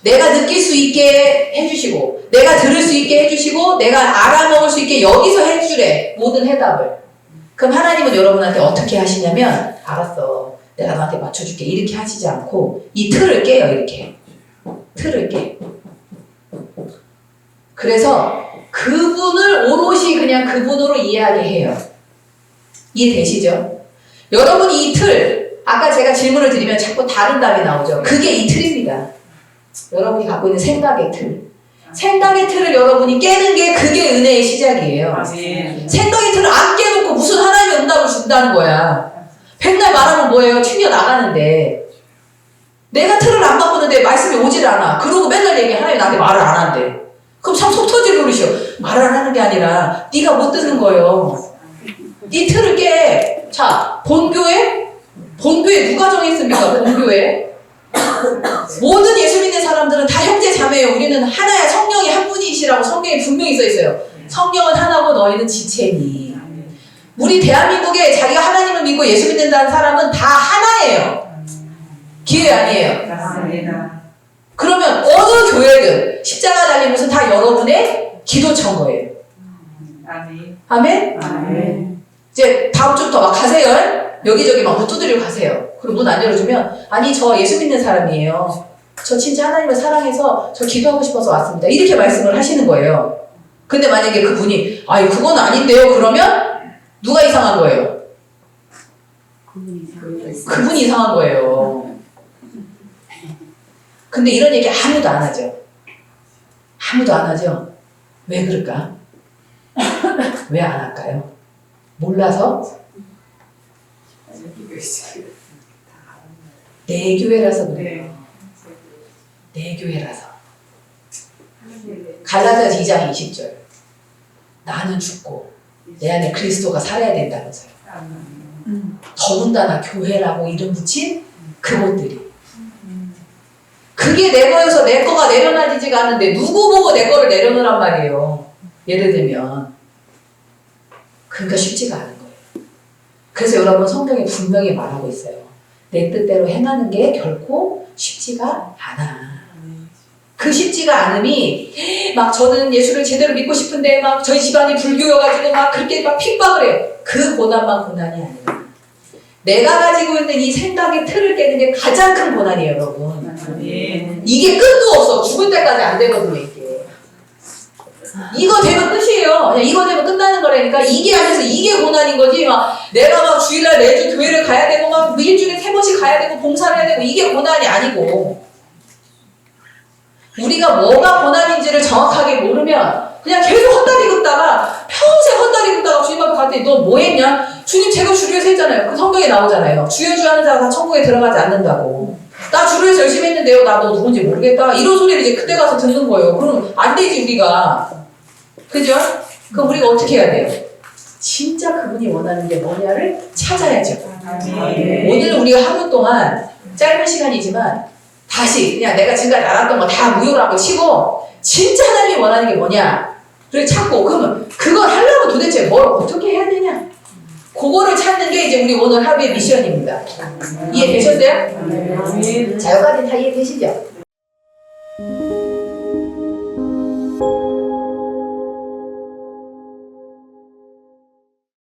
내가 느낄 수 있게 해주시고 내가 들을 수 있게 해주시고 내가 알아먹을 수 있게 여기서 해주래 모든 해답을. 그럼 하나님은 여러분한테 어떻게 하시냐면 알았어 내가 너한테 맞춰줄게 이렇게 하시지 않고 이 틀을 깨요. 이렇게 틀을 깨. 그래서 그분을 오롯이 그냥 그분으로 이해하게 해요. 이해되시죠? 여러분이 이 틀, 아까 제가 질문을 드리면 자꾸 다른 답이 나오죠. 그게 이 틀입니다. 여러분이 갖고 있는 생각의 틀. 생각의 틀을 여러분이 깨는 게 그게 은혜의 시작이에요. 생각의 틀을 안 깨놓고 무슨 하나님의 응답을 준다는 거야. 백날 말하면 뭐예요? 튕겨 나가는데. 내가 틀을 안 바꾸는데 말씀이 오질 않아. 그러고 맨날 얘기해. 하나님 나한테 말을 안 한대. 그럼 참 속 터지게 그러셔. 말을 안 하는 게 아니라 네가 못 듣는 거예요. 네 틀을 깨. 자, 본교회? 본교회 누가 정했습니까? 본교회? 모든 예수 믿는 사람들은 다 형제 자매예요. 우리는 하나야. 성령이 한 분이시라고 성경에 분명히 써 있어요. 성령은 하나고 너희는 지체니. 우리 대한민국에 자기가 하나님을 믿고 예수 믿는다는 사람은 다 하나예요. 기회 아니에요. 그러면 어느 교회든 십자가 달린 곳은 다 여러분의 기도처인 거예요. 아멘? 이제 다음 주부터 막 가세요. 여기저기 막 문 두드리고 가세요. 그리고 문 안 열어주면 아니 저 예수 믿는 사람이에요. 저 진짜 하나님을 사랑해서 저 기도하고 싶어서 왔습니다. 이렇게 말씀을 하시는 거예요. 근데 만약에 그분이 아니 그건 아닌데요. 그러면 누가 이상한 거예요? 그분이 이상한 거예요. 근데 이런 얘기 아무도 안 하죠. 아무도 안 하죠. 왜 그럴까? 왜 안 할까요? 몰라서? 내 교회라서 그래요. 내 교회라서. 갈라디아서 2장 20절. 나는 죽고 내 안에 그리스도가 살아야 된다면서요. 더군다나 교회라고 이름 붙인 그곳들이. 그게 내 거여서 내 거가 내려놔지지가 않는데 누구 보고 내 거를 내려놓으란 말이에요. 예를 들면. 그러니까 쉽지가 않은 거예요. 그래서 여러분 성경에 분명히 말하고 있어요. 내 뜻대로 행하는 게 결코 쉽지가 않아. 그 쉽지가 않음이 막 저는 예수를 제대로 믿고 싶은데 막 저희 집안이 불교여가지고 막 그렇게 막 핍박을 해요. 그 고난만 고난이 아니라 내가 가지고 있는 이 생각의 틀을 깨는 게 가장 큰 고난이에요, 여러분. 이게 끝도 없어. 죽을 때까지 안 되거든요, 이게. 이거 되면 끝이에요. 그냥 이거 되면 끝나는 거라니까. 이게 안에서 이게 고난인 거지. 막 내가 막 주일날 매주 교회를 가야 되고 막 일주일에 3번씩 가야 되고 봉사를 해야 되고 이게 고난이 아니고. 우리가 뭐가 고난인지를 정확하게 모르면 그냥 계속 헛다리 긋다가 평생 헛다리 긋다가 주님 앞에 갔더니 너 뭐 했냐? 주님 제가 주류에서 했잖아요. 그 성경에 나오잖아요. 주여주 하는 자가 다 천국에 들어가지 않는다고. 나 주류에서 열심히 했는데요. 나 너 누군지 모르겠다. 이런 소리를 이제 그때 가서 듣는 거예요. 그럼 안 되지 우리가. 그죠? 그럼 우리가 어떻게 해야 돼요? 진짜 그분이 원하는 게 뭐냐를 찾아야죠. 오늘 우리가 하루 동안 짧은 시간이지만 다시 그냥 내가 지금까지 알았던 거 다 무효라고 치고 진짜 하나님이 원하는 게 뭐냐를 찾고 그러면 그걸 하려면 도대체 뭘 어떻게 해야 되냐 그거를 찾는 게 이제 우리 오늘 하루의 미션입니다. 이해되셨어요? 자, 여기까지 다 이해되시죠?